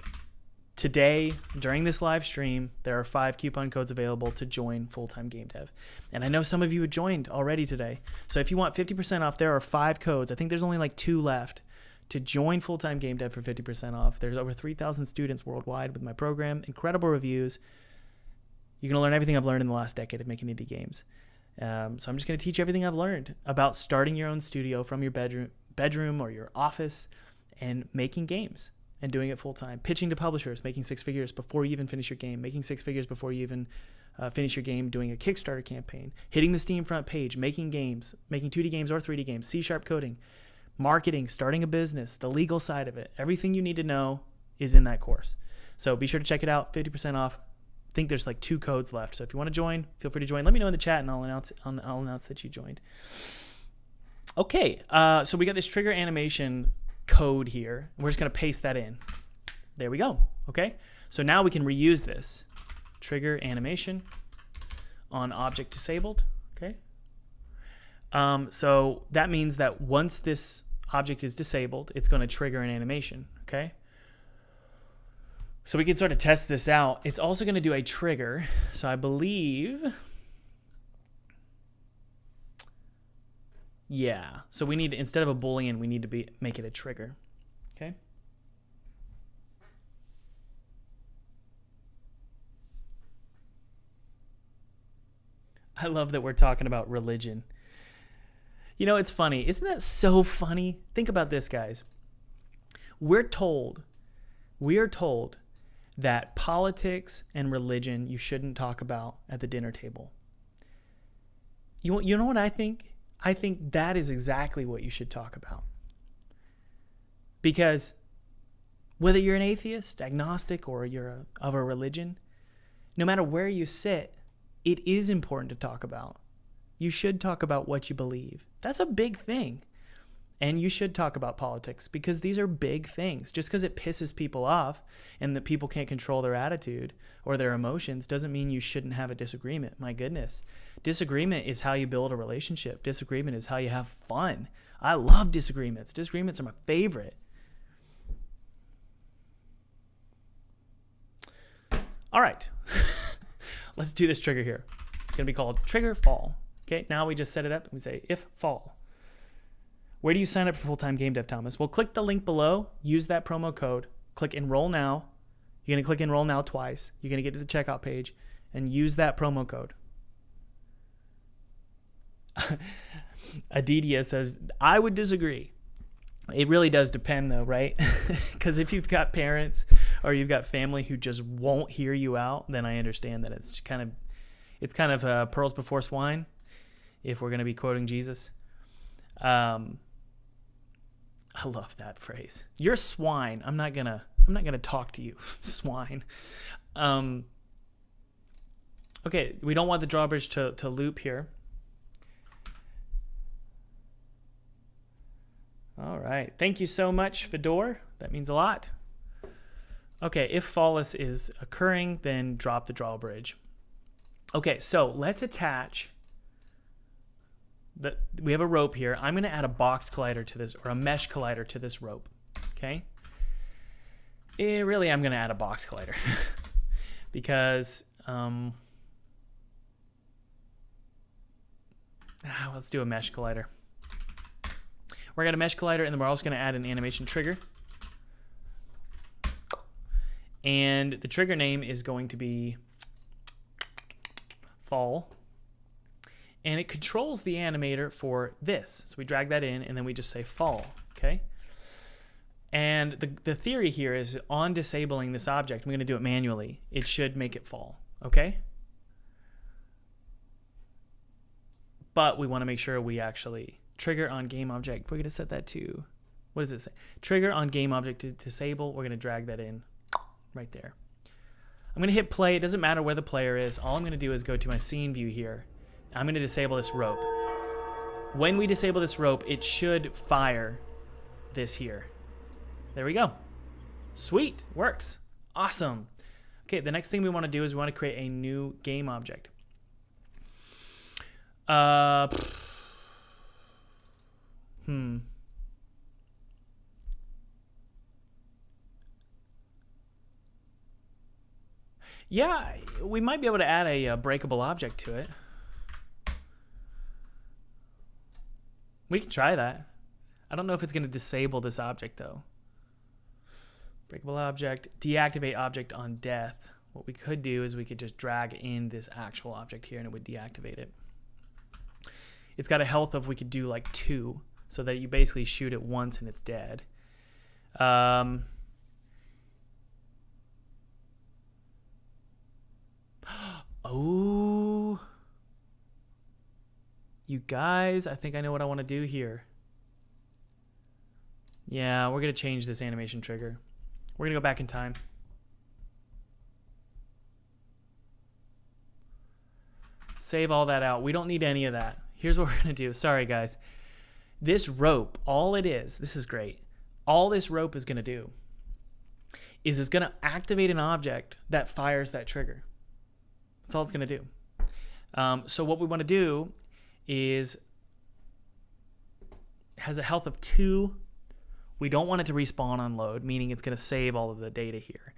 today, during this live stream, there are 5 coupon codes available to join Full-Time Game Dev. And I know some of you have joined already today. So if you want 50% off, there are 5 codes. I think there's only like 2 left to join Full-Time Game Dev for 50% off. There's over 3,000 students worldwide with my program, incredible reviews. You're going to learn everything I've learned in the last decade of making indie games. So I'm just going to teach everything I've learned about starting your own studio from your bedroom or your office and making games. And doing it full time, pitching to publishers, making 6 figures before you even finish your game, making 6 figures before you even finish your game, doing a Kickstarter campaign, hitting the Steam front page, making games, making 2D games or 3D games, C# coding, marketing, starting a business, the legal side of it. Everything you need to know is in that course. So be sure to check it out, 50% off. I think there's like 2 codes left. So if you want to join, feel free to join. Let me know in the chat and I'll announce that you joined. Okay, so we got this trigger animation code here. We're just going to paste that in. There we go. Okay. So now we can reuse this. Trigger animation on object disabled. Okay. So that means that once this object is disabled, it's going to trigger an animation. Okay. So we can sort of test this out. It's also going to do a trigger. So I believe... Yeah, so we need, instead of a Boolean, we need to make it a trigger, okay? I love that we're talking about religion. You know, it's funny. Isn't that so funny? Think about this, guys. We are told that politics and religion you shouldn't talk about at the dinner table. You know what I think? I think that is exactly what you should talk about. Because whether you're an atheist, agnostic, or you're of a religion, no matter where you sit, it is important to talk about. You should talk about what you believe. That's a big thing. And you should talk about politics because these are big things. Just because it pisses people off and that people can't control their attitude or their emotions doesn't mean you shouldn't have a disagreement. My goodness. Disagreement is how you build a relationship. Disagreement is how you have fun. I love disagreements. Disagreements are my favorite. All right. Let's do this trigger here. It's going to be called trigger fall. Okay, now we just set it up and we say if fall. Where do you sign up for full-time game dev, Thomas? Well, click the link below, use that promo code, click enroll now. You're going to click enroll now twice. You're going to get to the checkout page and use that promo code. Adidia says, I would disagree. It really does depend though, right? Because if you've got parents or you've got family who just won't hear you out, then I understand that it's kind of pearls before swine, if we're going to be quoting Jesus. I love that phrase. You're swine. I'm not gonna talk to you, swine. Okay, we don't want the drawbridge to loop here. All right. Thank you so much, Fedor. That means a lot. Okay, if fallless is occurring, then drop the drawbridge. Okay, so let's attach. We have a rope here. I'm going to add a box collider to this, or a mesh collider to this rope. Okay. Really, I'm going to add a box collider because let's do a mesh collider. We're going to mesh collider, and then we're also going to add an animation trigger. And the trigger name is going to be fall. And it controls the animator for this. So we drag that in, and then we just say fall, okay? And the theory here is on disabling this object, I'm going to do it manually, it should make it fall, okay? But we want to make sure we actually trigger on game object. We're going to set that to, what does it say? Trigger on game object to disable. We're going to drag that in right there. I'm going to hit play. It doesn't matter where the player is. All I'm going to do is go to my scene view here. I'm going to disable this rope. When we disable this rope, it should fire this here. There we go. Sweet. Works. Awesome. Okay, the next thing we want to do is we want to create a new game object. Yeah, we might be able to add a breakable object to it. We can try that. I don't know if it's going to disable this object though. Breakable object, deactivate object on death. What we could do is we could just drag in this actual object here and it would deactivate it. It's got a health of, we could do like 2, so that you basically shoot it once and it's dead. Oh, you guys, I think I know what I want to do here. Yeah, we're going to change this animation trigger. We're going to go back in time. Save all that out. We don't need any of that. Here's what we're going to do. Sorry, guys. This rope, all it is, this is great. All this rope is going to do is it's going to activate an object that fires that trigger. That's all it's going to do. So what we want to do is, has a health of 2. We don't want it to respawn on load, meaning it's going to save all of the data here.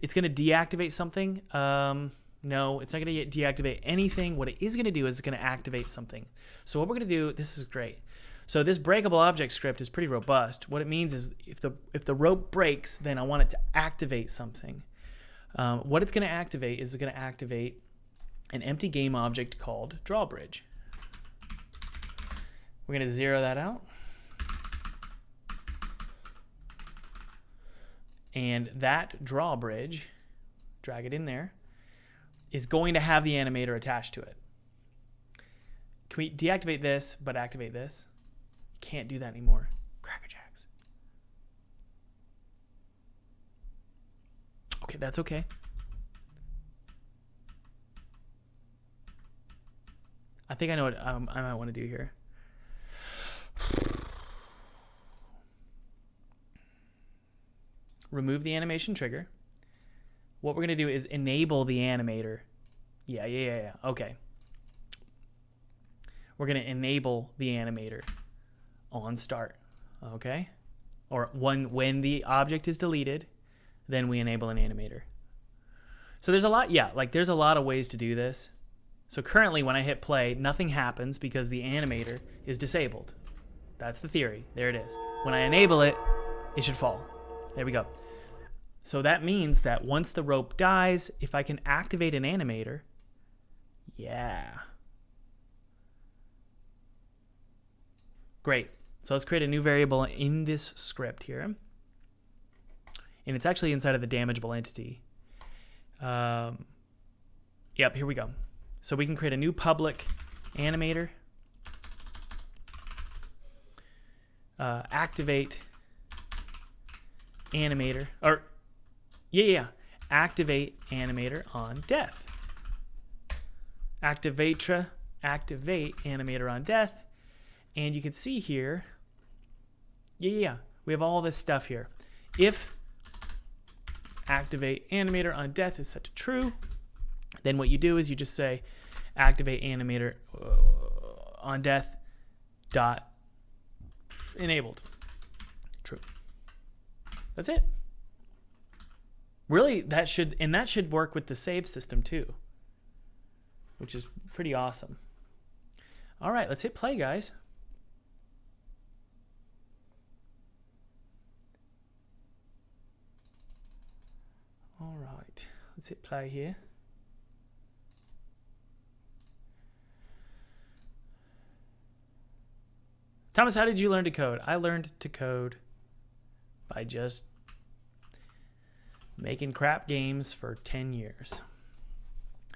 It's going to deactivate something. No, it's not going to deactivate anything. What it is going to do is it's going to activate something. So what we're going to do, this is great. So this breakable object script is pretty robust. What it means is if the rope breaks, then I want it to activate something. What it's going to activate is it's going to activate an empty game object called drawbridge. We're going to zero that out. And that drawbridge, drag it in there, is going to have the animator attached to it. Can we deactivate this but activate this? Can't do that anymore. Crackerjacks. Okay, that's okay. I think I know what I might want to do here. Remove the animation trigger. What we're going to do is enable the animator. Yeah. Okay. We're going to enable the animator on start. Okay? Or when the object is deleted, then we enable an animator. So there's a lot, yeah, like there's a lot of ways to do this. So currently when I hit play, nothing happens because the animator is disabled. That's the theory. There it is. When I enable it, it should fall. There we go. So that means that once the rope dies, if I can activate an animator, yeah. Great. So let's create a new variable in this script here. And it's actually inside of the damageable entity. Yep, here we go. So we can create a new public animator. Activate animator, or activate animator on death. Activate animator on death. And you can see here, we have all this stuff here. If activate animator on death is set to true, then what you do is you just say activate animator on death dot enabled. True. That's it. Really, that should work with the save system too, which is pretty awesome. All right, let's hit play, guys. All right, let's hit play here. Thomas, how did you learn to code? I learned to code by just making crap games for 10 years.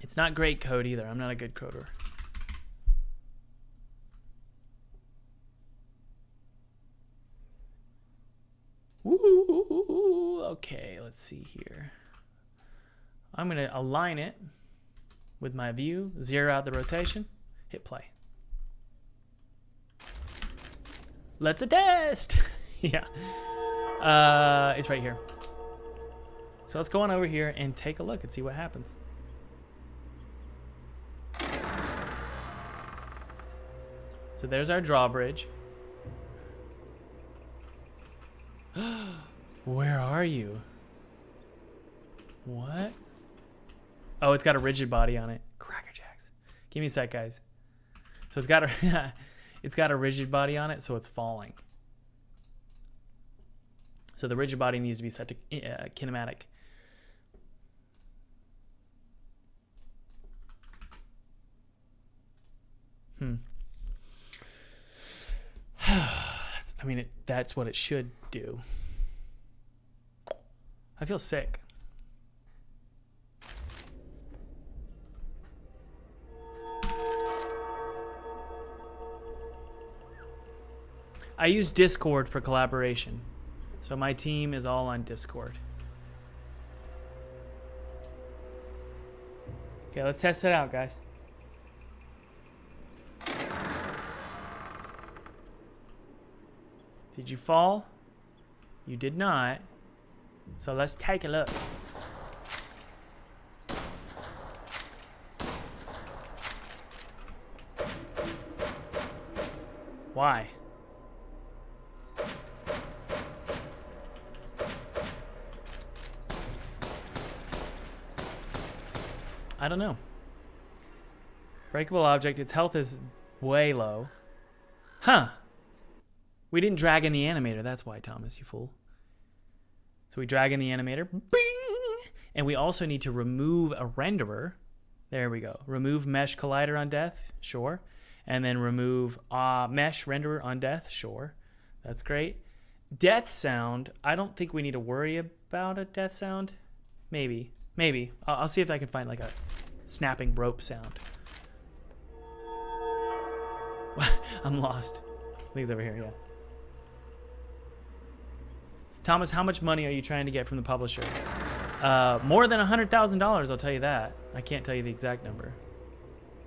It's not great code either. I'm not a good coder. Woo, okay, let's see here. I'm going to align it with my view, zero out the rotation, hit play. Let's test. Yeah. It's right here. So let's go on over here and take a look and see what happens. So there's our drawbridge. Where are you? What? Oh, it's got a rigid body on it. Cracker Jacks. Give me a sec, guys. So it's got a it's got a rigid body on it, so it's falling. So the rigid body needs to be set to kinematic. I mean, that's what it should do. I feel sick. I use Discord for collaboration. So my team is all on Discord. Okay, let's test it out, guys. Did you fall? You did not. So let's take a look. Why? I don't know. Breakable object, its health is way low. Huh. We didn't drag in the animator. That's why, Thomas, you fool. So we drag in the animator. Bing! And we also need to remove a renderer. There we go. Remove mesh collider on death. Sure. And then remove mesh renderer on death. Sure. That's great. Death sound. I don't think we need to worry about a death sound. Maybe. Maybe. I'll see if I can find like a snapping rope sound. I'm lost. I think it's over here, yeah. Thomas, how much money are you trying to get from the publisher? More than $100,000, I'll tell you that. I can't tell you the exact number.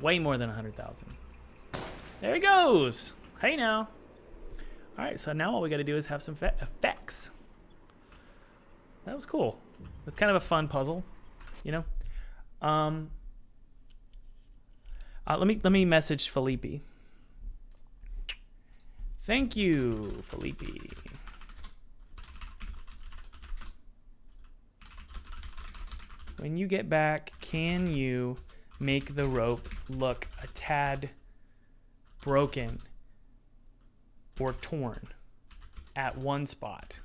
Way more than $100,000. There he goes. Hey now. All right, so now all we got to do is have some effects. That was cool. It's kind of a fun puzzle, you know. Let me message Felipe. Thank you, Felipe. when you get back, can you make the rope look a tad broken or torn at one spot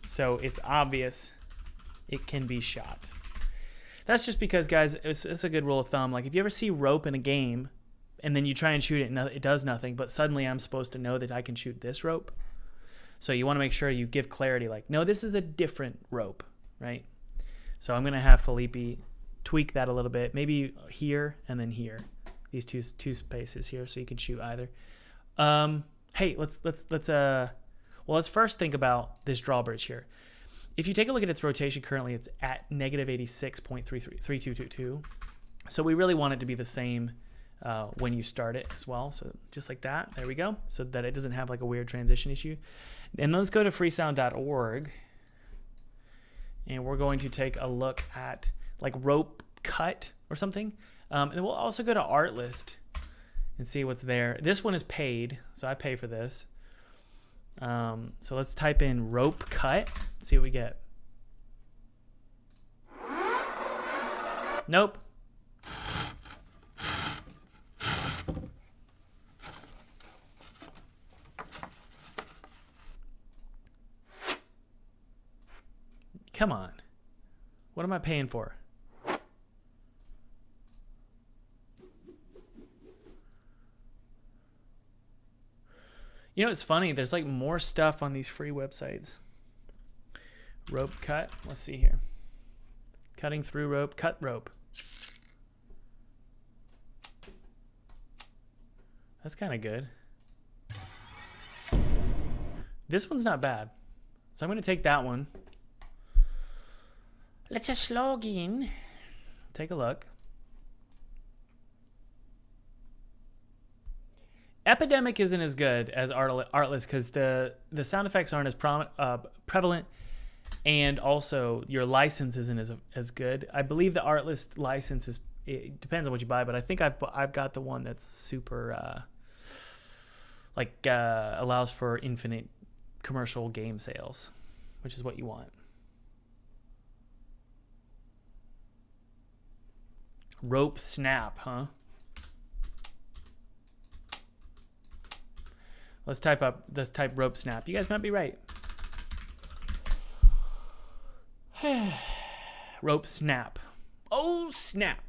so it's obvious it can be shot? That's just because, guys, it's a good rule of thumb. Like, if you ever see rope in a game and then you try and shoot it and it does nothing, but suddenly I'm supposed to know that I can shoot this rope. So you want to make sure you give clarity, like, no, this is a different rope, right? So I'm going to have Felipe tweak that a little bit, maybe here and then here, these two spaces here, so you can shoot either. Hey, let's first think about this drawbridge here. If you take a look at its rotation currently, it's at negative 86.3222. So we really want it to be the same when you start it as well. So just like that, there we go, so that it doesn't have like a weird transition issue. And let's go to freesound.org. And we're going to take a look at like rope cut or something. And then we'll also go to Artlist and see what's there. This one is paid, so I pay for this. So let's type in rope cut, see what we get. Nope. Come on. What am I paying for? You know, it's funny. There's like more stuff on these free websites. Rope cut. Let's see here. Cutting through rope. Cut rope. That's kind of good. This one's not bad. So I'm going to take that one. Let's just log in. Take a look. Epidemic isn't as good as Artlist because the sound effects aren't as prevalent, and also your license isn't as good. I believe the Artlist license it depends on what you buy, but I think I've got the one that's super allows for infinite commercial game sales, which is what you want. Rope snap, huh? Let's type rope snap. You guys might be right. Rope snap. Oh, snap.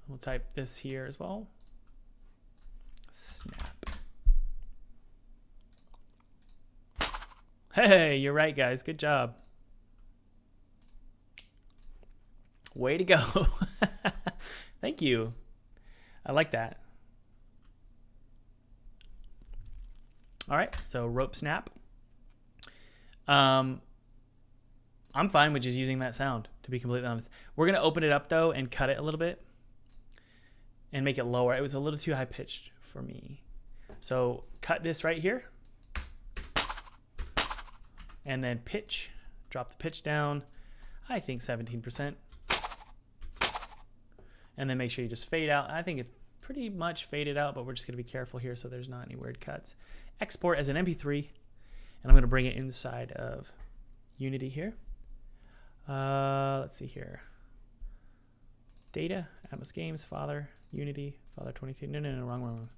We'll type this here as well. Snap. Hey, you're right, guys. Good job. Way to go. Thank you. I like that. All right, so rope snap. I'm fine with just using that sound, to be completely honest. We're going to open it up, though, and cut it a little bit and make it lower. It was a little too high-pitched for me. So cut this right here. And then pitch. Drop the pitch down. I think 17%. And then make sure you just fade out. I think it's pretty much faded out, but we're just going to be careful here so there's not any weird cuts. Export as an MP3, and I'm going to bring it inside of Unity here. Let's see here. Data, Atmos Games, Father, Unity, Father 22. No, wrong.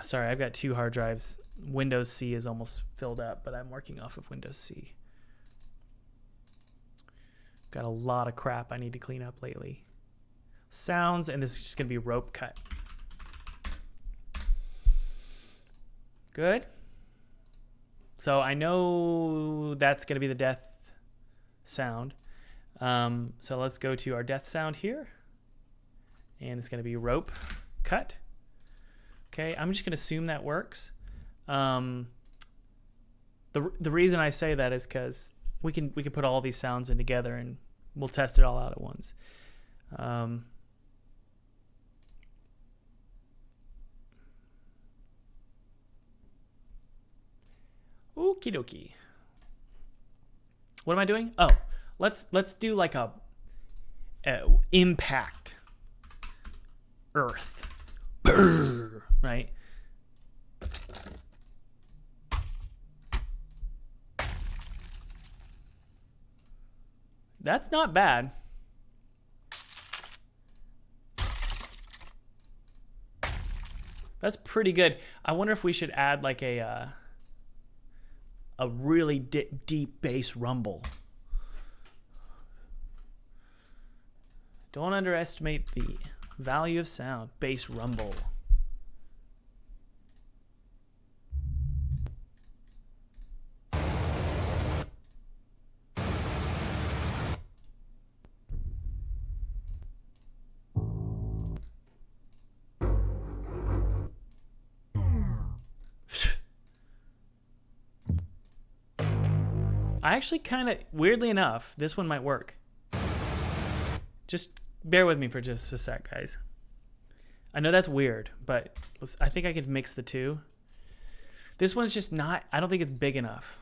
Sorry, I've got two hard drives. Windows C is almost filled up, but I'm working off of Windows C. Got a lot of crap I need to clean up lately. Sounds, and this is just going to be rope cut. Good. So I know that's going to be the death sound. So let's go to our death sound here. And it's going to be rope cut. Okay, I'm just going to assume that works. The reason I say that is because we can put all these sounds in together and we'll test it all out at once. Okie dokie. What am I doing? Oh, let's do like a impact. Earth. Brrr, right? That's not bad. That's pretty good. I wonder if we should add like a really deep bass rumble. Don't underestimate the value of sound. Bass rumble. I actually kind of, weirdly enough, this one might work. Just bear with me for just a sec, guys. I know that's weird, but I think I could mix the two. This one's just not, I don't think it's big enough.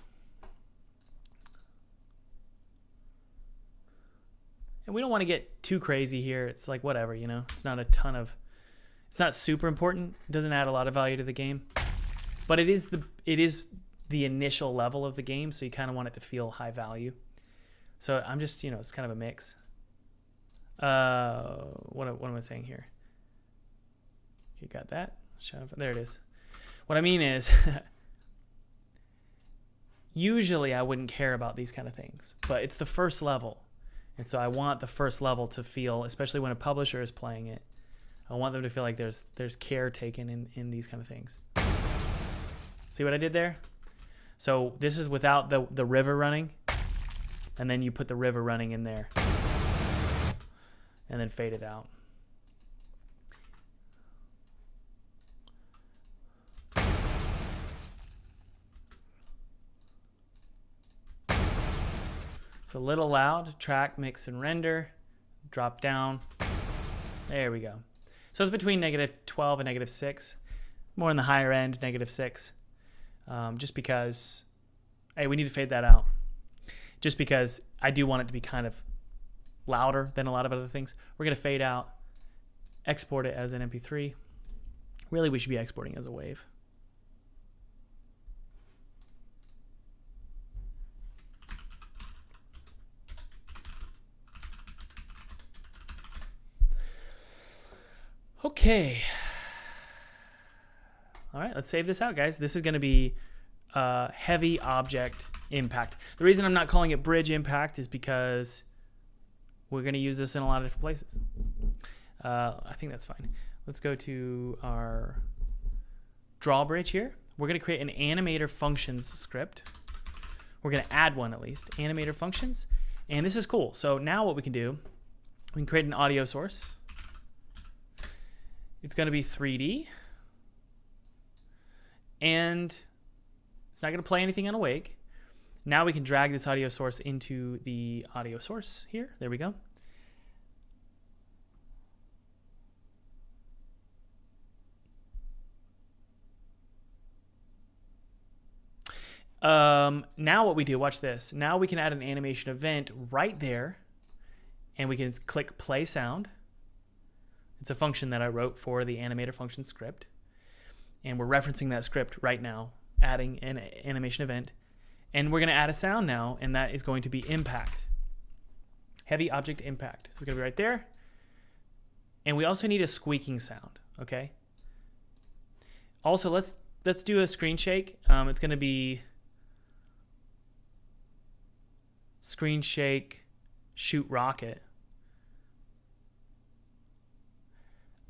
And we don't want to get too crazy here. It's like whatever, you know. It's not a ton of, it's not super important. It doesn't add a lot of value to the game. But it is the initial level of the game, so you kind of want it to feel high value. So I'm just, you know, it's kind of a mix. What am I saying here? You got that? There it is. What I mean is, usually I wouldn't care about these kind of things, but it's the first level. And so I want the first level to feel, especially when a publisher is playing it, I want them to feel like there's care taken in these kind of things. See what I did there? So this is without the river running, and then you put the river running in there, and then fade it out. It's a little loud. Track, mix, and render. Drop down. There we go. So it's between -12 and -6. More in the higher end, -6. Just because, hey, we need to fade that out. Just because I do want it to be kind of louder than a lot of other things. We're going to fade out, export it as an MP3. Really, we should be exporting as a wave. Okay. All right, let's save this out, guys. This is going to be heavy object impact. The reason I'm not calling it bridge impact is because we're going to use this in a lot of different places. I think that's fine. Let's go to our drawbridge here. We're going to create an animator functions script. We're going to add one at least, animator functions. And this is cool. So now what we can do, we can create an audio source. It's going to be 3D. And it's not going to play anything on awake. Now we can drag this audio source into the audio source here. There we go. Now what we do, watch this. Now we can add an animation event right there, and we can click play sound. It's a function that I wrote for the animator function script, and we're referencing that script right now, adding an animation event. And we're going to add a sound now, and that is going to be impact. Heavy object impact. So it's going to be right there. And we also need a squeaking sound, okay? Also, let's do a screen shake. It's going to be screen shake, shoot rocket.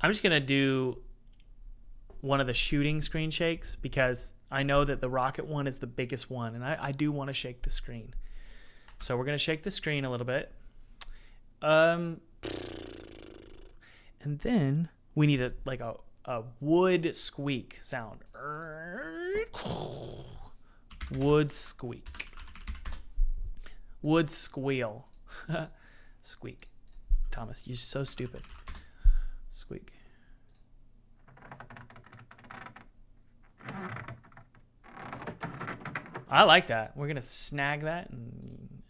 I'm just going to do one of the shooting screen shakes because I know that the rocket one is the biggest one, and I do want to shake the screen. So we're going to shake the screen a little bit. And then we need a wood squeak sound. Wood squeak. Wood squeal. Squeak. Thomas, you're so stupid. Squeak. I like that. We're going to snag that and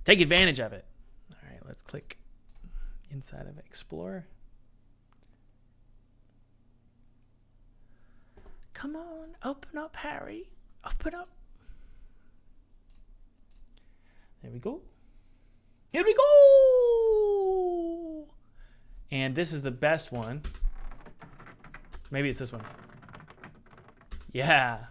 take advantage of it. All right, let's click inside of Explorer. Come on, open up, Harry. Open up. There we go. Here we go. And this is the best one. Maybe it's this one. Yeah.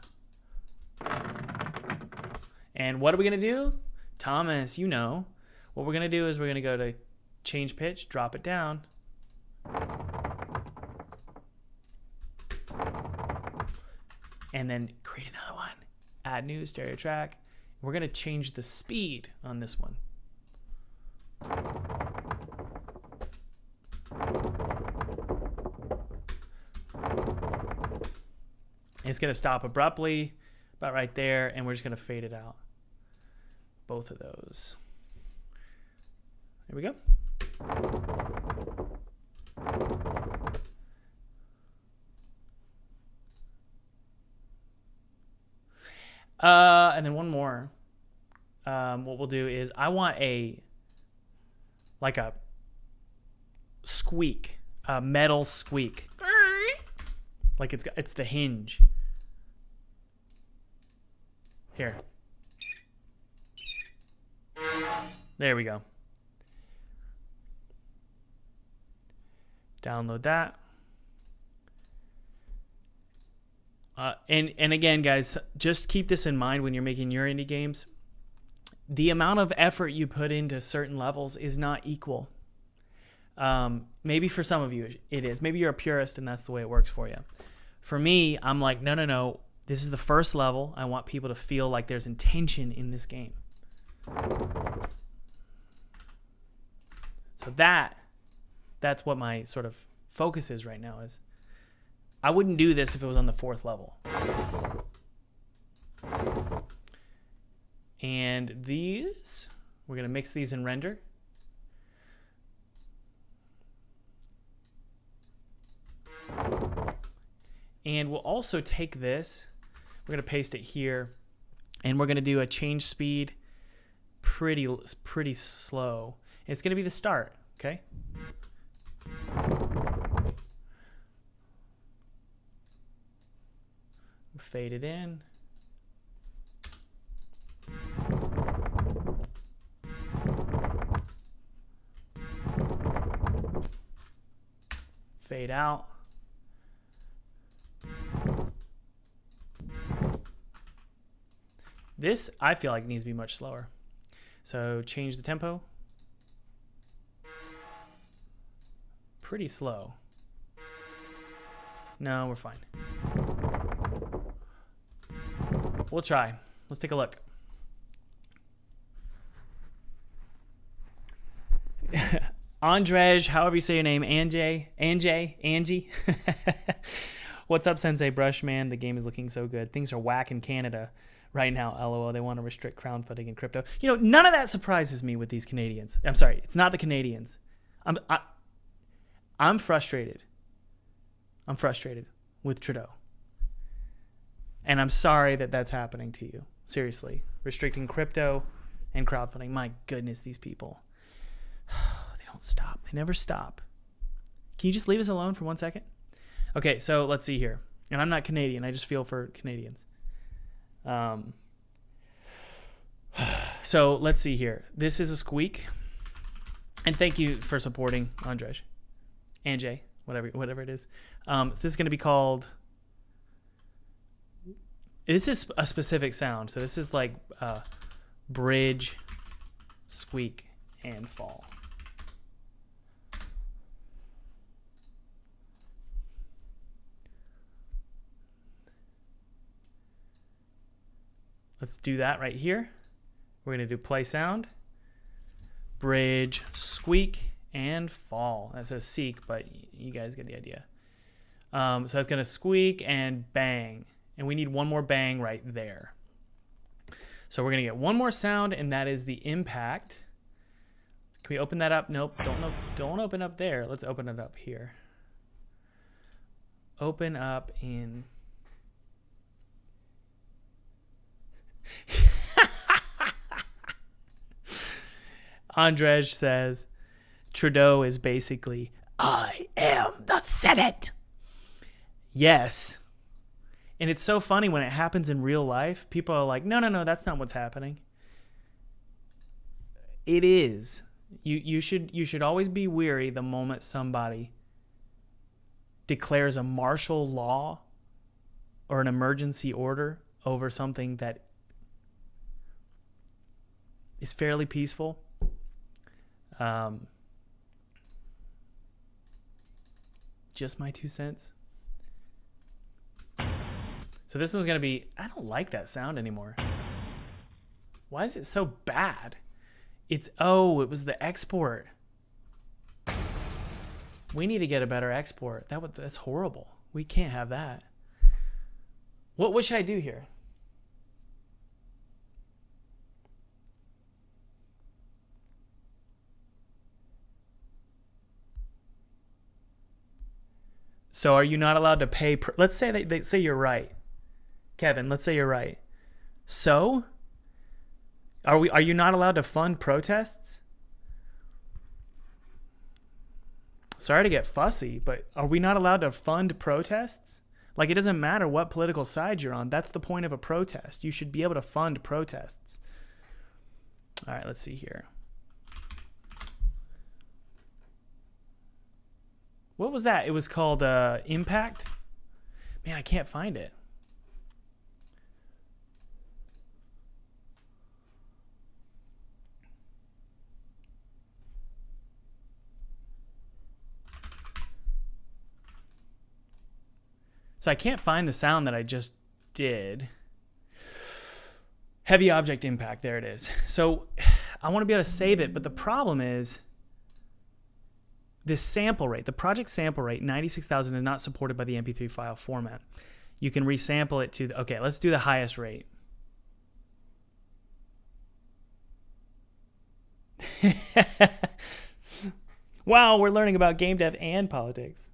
And what are we going to do? Thomas, you know. What we're going to do is we're going to go to change pitch, drop it down. And then create another one. Add new stereo track. We're going to change the speed on this one. It's going to stop abruptly, about right there, and we're just going to fade it out. Both of those. There we go. And then one more. What we'll do is I want like a squeak, a metal squeak. Like it's the hinge. Here. There we go. Download that. And again, guys, just keep this in mind when you're making your indie games. The amount of effort you put into certain levels is not equal. Maybe for some of you it is. Maybe you're a purist and that's the way it works for you. For me, I'm like, no. This is the first level. I want people to feel like there's intention in this game. So that's what my sort of focus is right now. Is I wouldn't do this if it was on the 4th level. And these, we're going to mix these in render. And we'll also take this, we're going to paste it here, and we're going to do a change speed pretty slow. It's going to be the start, okay? Fade it in. Fade out. This, I feel like, needs to be much slower. So change the tempo. Pretty slow. No, we're fine. We'll try. Let's take a look. Andrej, however you say your name, Angie. What's up, Sensei Brushman? The game is looking so good. Things are whack in Canada right now, LOL. They want to restrict crowdfunding in crypto. You know, none of that surprises me with these Canadians. I'm sorry, it's not the Canadians. I'm frustrated. I'm frustrated with Trudeau. And I'm sorry that that's happening to you. Seriously. Restricting crypto and crowdfunding. My goodness, these people. They don't stop. They never stop. Can you just leave us alone for 1 second? Okay, so let's see here. And I'm not Canadian. I just feel for Canadians. So let's see here. This is a squeak. And thank you for supporting Andrej. Anjay, whatever it is. This is going to be called... This is a specific sound. So this is like bridge, squeak, and fall. Let's do that right here. We're going to do play sound, bridge, squeak, and fall. That says seek, but you guys get the idea. So that's going to squeak and bang. And we need one more bang right there. So we're going to get one more sound, and that is the impact. Can we open that up? Nope. Don't open up there. Let's open it up here. Open up in... Andrej says, Trudeau is basically, I am the Senate. Yes. And it's so funny when it happens in real life. People are like, no, that's not what's happening. It is. You should always be weary the moment somebody declares a martial law or an emergency order over something that is fairly peaceful. Just my 2 cents. So this one's going to be, I don't like that sound anymore. Why is it so bad? It was the export. We need to get a better export. That's horrible. We can't have that. What should I do here? So are you not allowed to pay? Let's say they say you're right. Kevin, let's say you're right. So are you not allowed to fund protests? Sorry to get fussy, but are we not allowed to fund protests? Like, it doesn't matter what political side you're on. That's the point of a protest. You should be able to fund protests. All right, let's see here. What was that? It was called Impact? Man, I can't find it. So I can't find the sound that I just did. Heavy object impact, there it is. So I want to be able to save it, but the problem is this sample rate, the project sample rate, 96,000 is not supported by the MP3 file format. You can resample it to, okay, let's do the highest rate. Wow, we're learning about game dev and politics.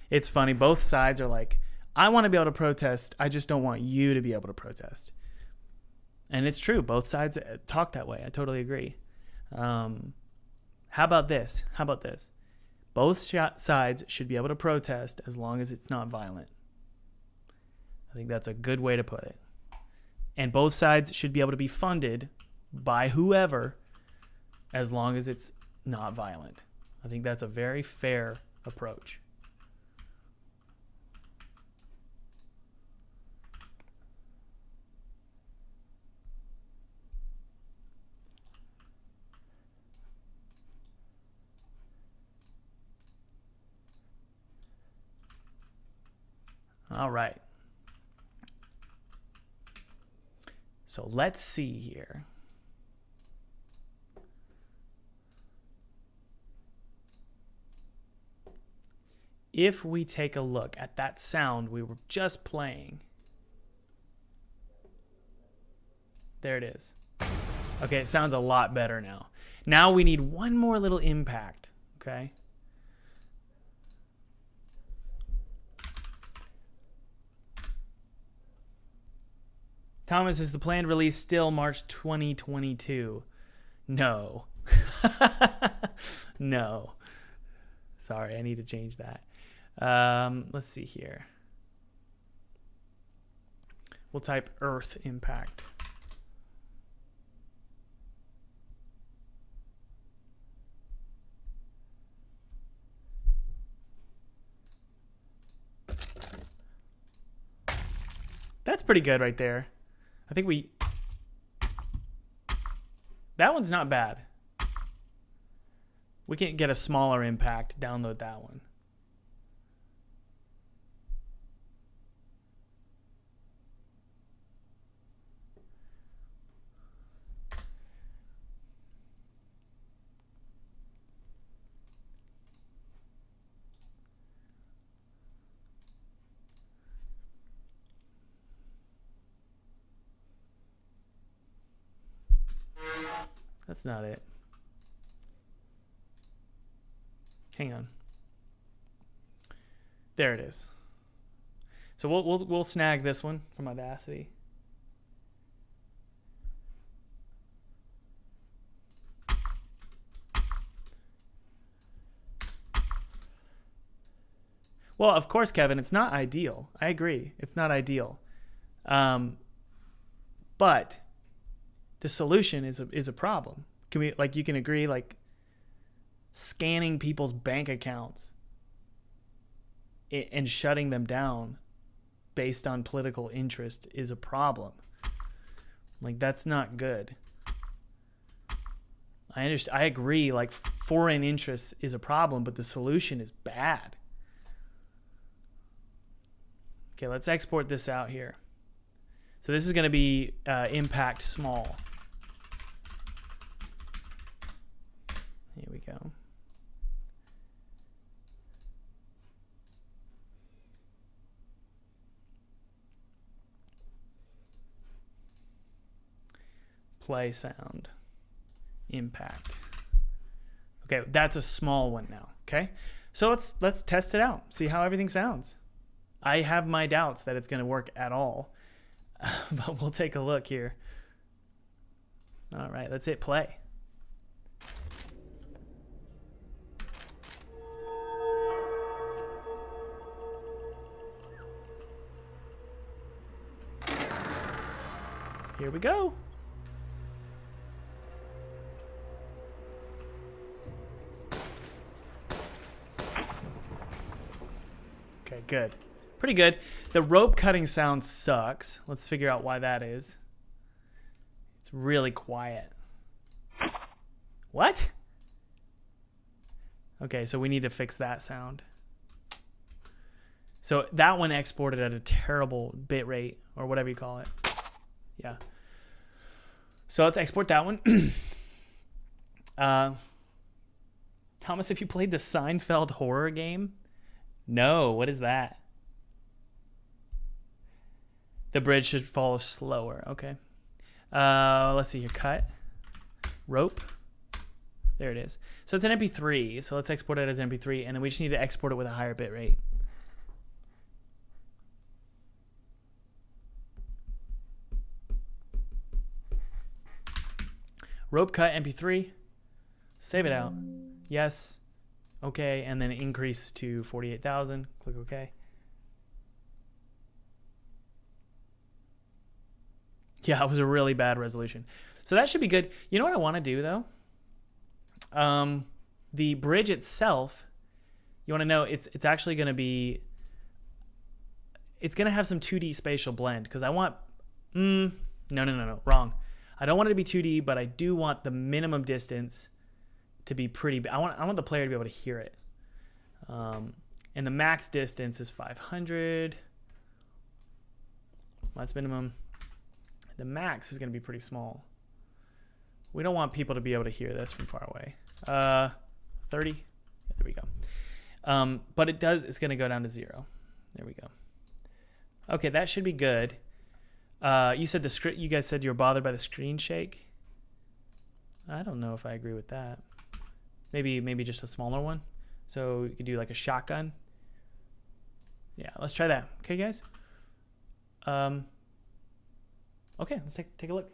It's funny, both sides are like, I want to be able to protest, I just don't want you to be able to protest. And it's true, both sides talk that way. I totally agree. How about this? Both sides should be able to protest as long as it's not violent. I think that's a good way to put it. And both sides should be able to be funded by whoever as long as it's not violent. I think that's a very fair approach. All right. So let's see here. If we take a look at that sound we were just playing. There it is. Okay, it sounds a lot better now. Now we need one more little impact, okay? Thomas, is the planned release still March 2022? No. No. Sorry, I need to change that. Let's see here. We'll type Earth Impact. That's pretty good right there. I think that one's not bad. We can get a smaller impact, download that one. That's not it. Hang on. There it is. So we'll snag this one from Audacity. Well, of course, Kevin, it's not ideal. I agree. It's not ideal. But the solution is a problem. Can we, like, you can agree, like, scanning people's bank accounts and shutting them down based on political interest is a problem. Like, that's not good. I understand. I agree. Like, foreign interests is a problem, but the solution is bad. Okay, let's export this out here. So this is going to be impact small. Here we go. Play sound. Impact. Okay, that's a small one now. Okay, so let's test it out. See how everything sounds. I have my doubts that it's going to work at all, but we'll take a look here. All right, let's hit play. Here we go. Okay, good. Pretty good. The rope cutting sound sucks. Let's figure out why that is. It's really quiet. What? Okay, so we need to fix that sound. So that one exported at a terrible bit rate, or whatever you call it. Yeah. So let's export that one. Thomas, have you played the Seinfeld horror game? No, what is that? The bridge should follow slower. Okay. Let's see here. Cut. Rope. There it is. So it's an MP3. So let's export it as an MP3, and then we just need to export it with a higher bit rate. Rope cut MP3. Save it out. Yes. Okay, and then increase to 48,000. Click OK. Yeah, it was a really bad resolution. So that should be good. You know what I want to do, though? The bridge itself, you want to know, it's actually going to be... It's going to have some 2D spatial blend, because I want... No, wrong. I don't want it to be 2D, but I do want the minimum distance to be pretty... I want the player to be able to hear it. And the max distance is 500. That's minimum. The max is going to be pretty small. We don't want people to be able to hear this from far away. 30. Yeah, there we go. But it's going to go down to 0. There we go. Okay, that should be good. You said you guys said you were bothered by the screen shake. I don't know if I agree with that. Maybe just a smaller one. So you could do like a shotgun. Yeah, let's try that. Okay, guys. Okay, let's take a look.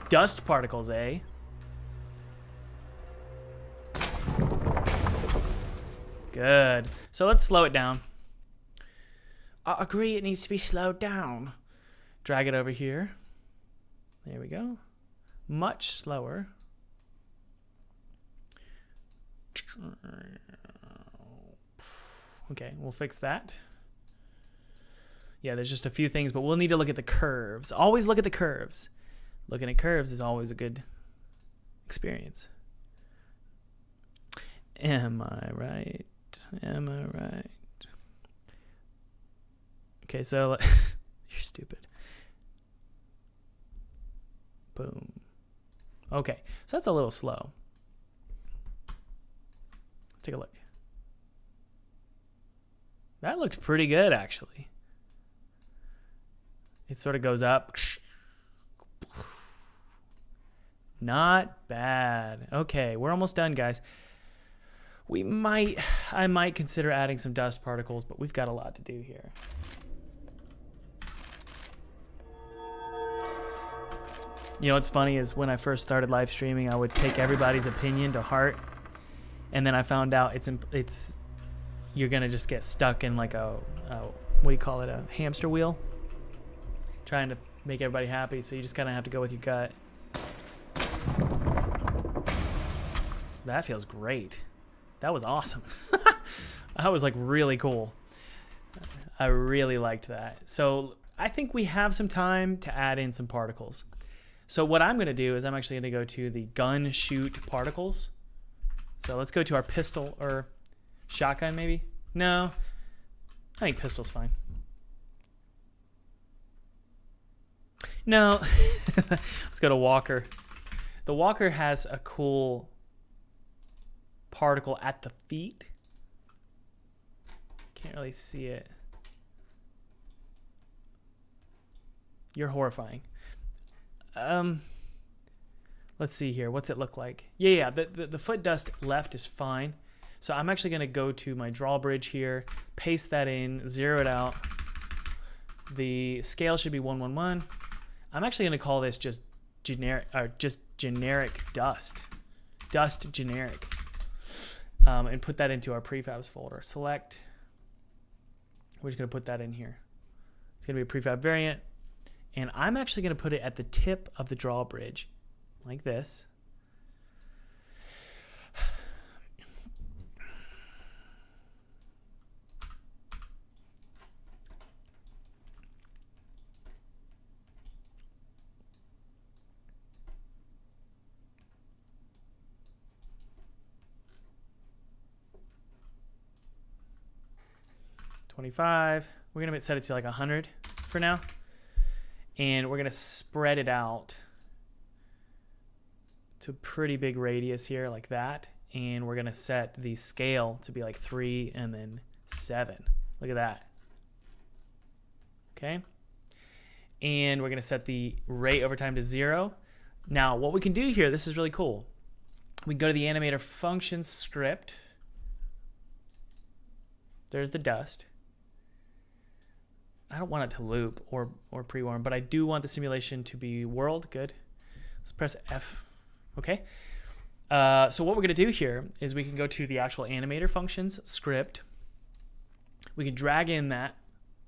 Dust particles, eh? Good. So let's slow it down. I agree, it needs to be slowed down. Drag it over here. There we go. Much slower. Okay, we'll fix that. Yeah, there's just a few things, but we'll need to look at the curves. Always look at the curves. Looking at curves is always a good experience. Am I right? Am I right? Okay, so you're stupid. Boom. Okay, so that's a little slow. Take a look. That looked pretty good, actually. It sort of goes up. Not bad. Okay, we're almost done, guys. I might consider adding some dust particles, but we've got a lot to do here. You know what's funny is when I first started live streaming, I would take everybody's opinion to heart, and then I found out it's you're gonna just get stuck in like a what do you call it, a hamster wheel, trying to make everybody happy. So you just kind of have to go with your gut. That feels great. That was awesome. That was like really cool. I really liked that. So I think we have some time to add in some particles. So what I'm going to do is I'm actually going to go to the gun shoot particles. So let's go to our pistol or shotgun maybe. No, I think pistol's fine. No, let's go to Walker. The Walker has a cool particle at the feet. Can't really see it. You're horrifying. Let's see here. What's it look like? Yeah. The foot dust left is fine. So I'm actually going to go to my drawbridge here, paste that in, zero it out. The scale should be 111. I'm actually going to call this just generic dust. Dust generic. And put that into our prefabs folder. Select. We're just going to put that in here. It's going to be a prefab variant. And I'm actually going to put it at the tip of the drawbridge, like this. $25. We're going to set it to like 100 for now. And we're going to spread it out to a pretty big radius here like that. And we're going to set the scale to be like 3 and then 7. Look at that. Okay. And we're going to set the rate over time to 0. Now, what we can do here, this is really cool. We can go to the animator function script. There's the dust. I don't want it to loop or pre-warm, but I do want the simulation to be world. Good. Let's press F. Okay. So what we're going to do here is we can go to the actual animator functions script. We can drag in that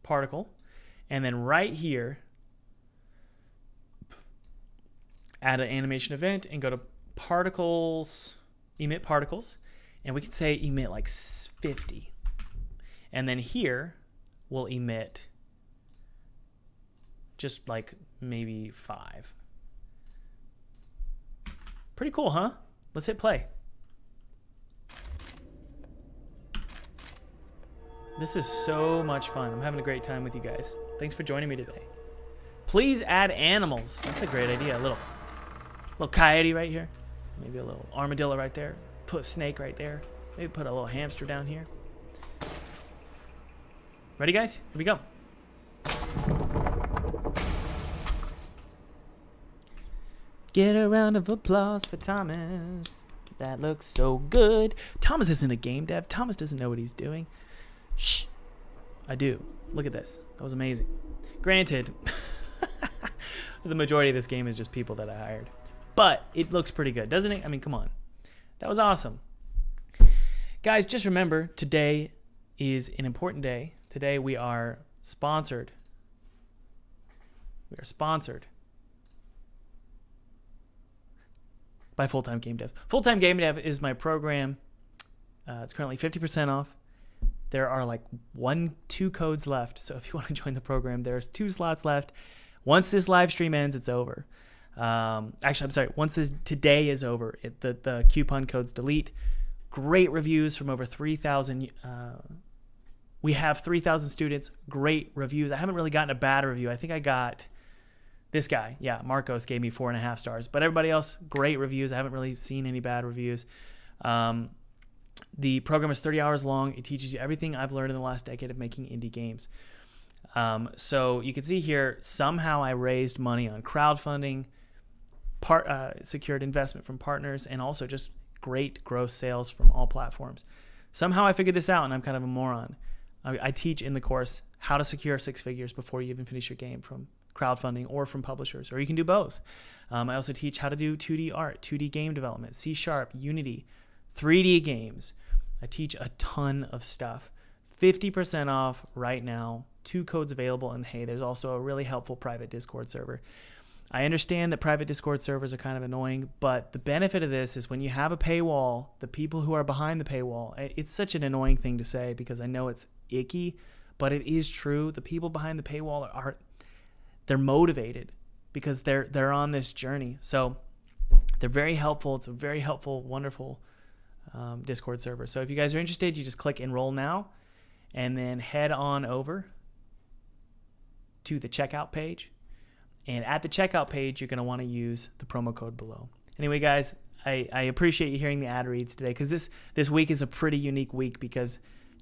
particle, and then right here, add an animation event and go to particles, emit particles, and we can say emit like 50. And then here we'll emit just like maybe 5. Pretty cool, huh? Let's hit play. This is so much fun. I'm having a great time with you guys. Thanks for joining me today. Please add animals. That's a great idea. A little coyote right here. Maybe a little armadillo right there. Put a snake right there. Maybe put a little hamster down here. Ready, guys? Here we go. Get a round of applause for Thomas. That looks so good. Thomas isn't a game dev. Thomas doesn't know what he's doing. Shh. I do. Look at this. That was amazing. Granted, the majority of this game is just people that I hired. But it looks pretty good, doesn't it? I mean, come on. That was awesome. Guys, just remember, today is an important day. Today we are sponsored. We are sponsored by Full-Time Game Dev. Full-Time Game Dev is my program. It's currently 50% off. There are like 2 codes left. So if you want to join the program, there's 2 slots left. Once this live stream ends, it's over. Actually, I'm sorry. Once today is over, the coupon codes delete. Great reviews from over 3,000. We have 3,000 students. Great reviews. I haven't really gotten a bad review. I think I got this guy. Yeah, Marcos gave me 4.5 stars. But everybody else, great reviews. I haven't really seen any bad reviews. The program is 30 hours long. It teaches you everything I've learned in the last decade of making indie games. So you can see here, somehow I raised money on crowdfunding, secured investment from partners, and also just great gross sales from all platforms. Somehow I figured this out, and I'm kind of a moron. I teach in the course how to secure 6 figures before you even finish your game from crowdfunding or from publishers, or you can do both. I also teach how to do 2D art, 2D game development, C#, Unity, 3D games. I teach a ton of stuff. 50% off right now, 2 codes available, and hey, there's also a really helpful private Discord server. I understand that private Discord servers are kind of annoying, but the benefit of this is when you have a paywall, the people who are behind the paywall, it's such an annoying thing to say because I know it's icky, but it is true. The people behind the paywall they're motivated because they're on this journey. So they're very helpful. It's a very helpful, wonderful Discord server. So if you guys are interested, you just click enroll now and then head on over to the checkout page. And at the checkout page, you're going to want to use the promo code below. Anyway, guys, I appreciate you hearing the ad reads today because this week is a pretty unique week because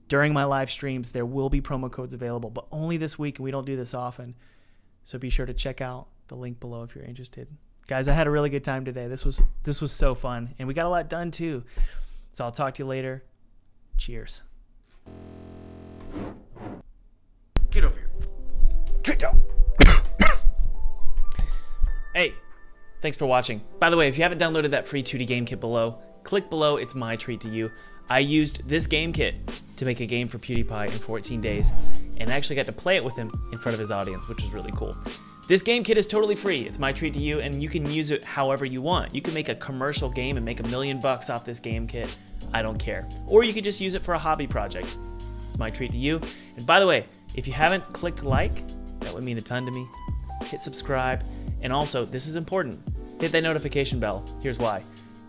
during my live streams, there will be promo codes available, but only this week, and we don't do this often. So be sure to check out the link below if you're interested. Guys, I had a really good time today. This was so fun, and we got a lot done too. So I'll talk to you later. Cheers. Get over here. Get down. Hey, thanks for watching. By the way, if you haven't downloaded that free 2D game kit below, click below. It's my treat to you. I used this game kit to make a game for PewDiePie in 14 days, and I actually got to play it with him in front of his audience, which was really cool. This game kit is totally free. It's my treat to you, and you can use it however you want. You can make a commercial game and make $1 million off this game kit. I don't care. Or you could just use it for a hobby project. It's my treat to you. And by the way, if you haven't clicked like, that would mean a ton to me. Hit subscribe. And also, this is important, hit that notification bell. Here's why.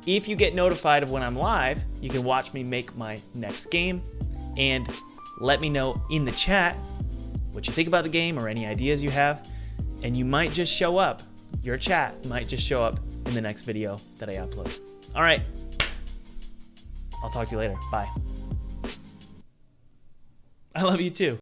If you get notified of when I'm live, you can watch me make my next game and let me know in the chat what you think about the game or any ideas you have, and you might just show up. Your chat might just show up in the next video that I upload. All right, I'll talk to you later. Bye. I love you too.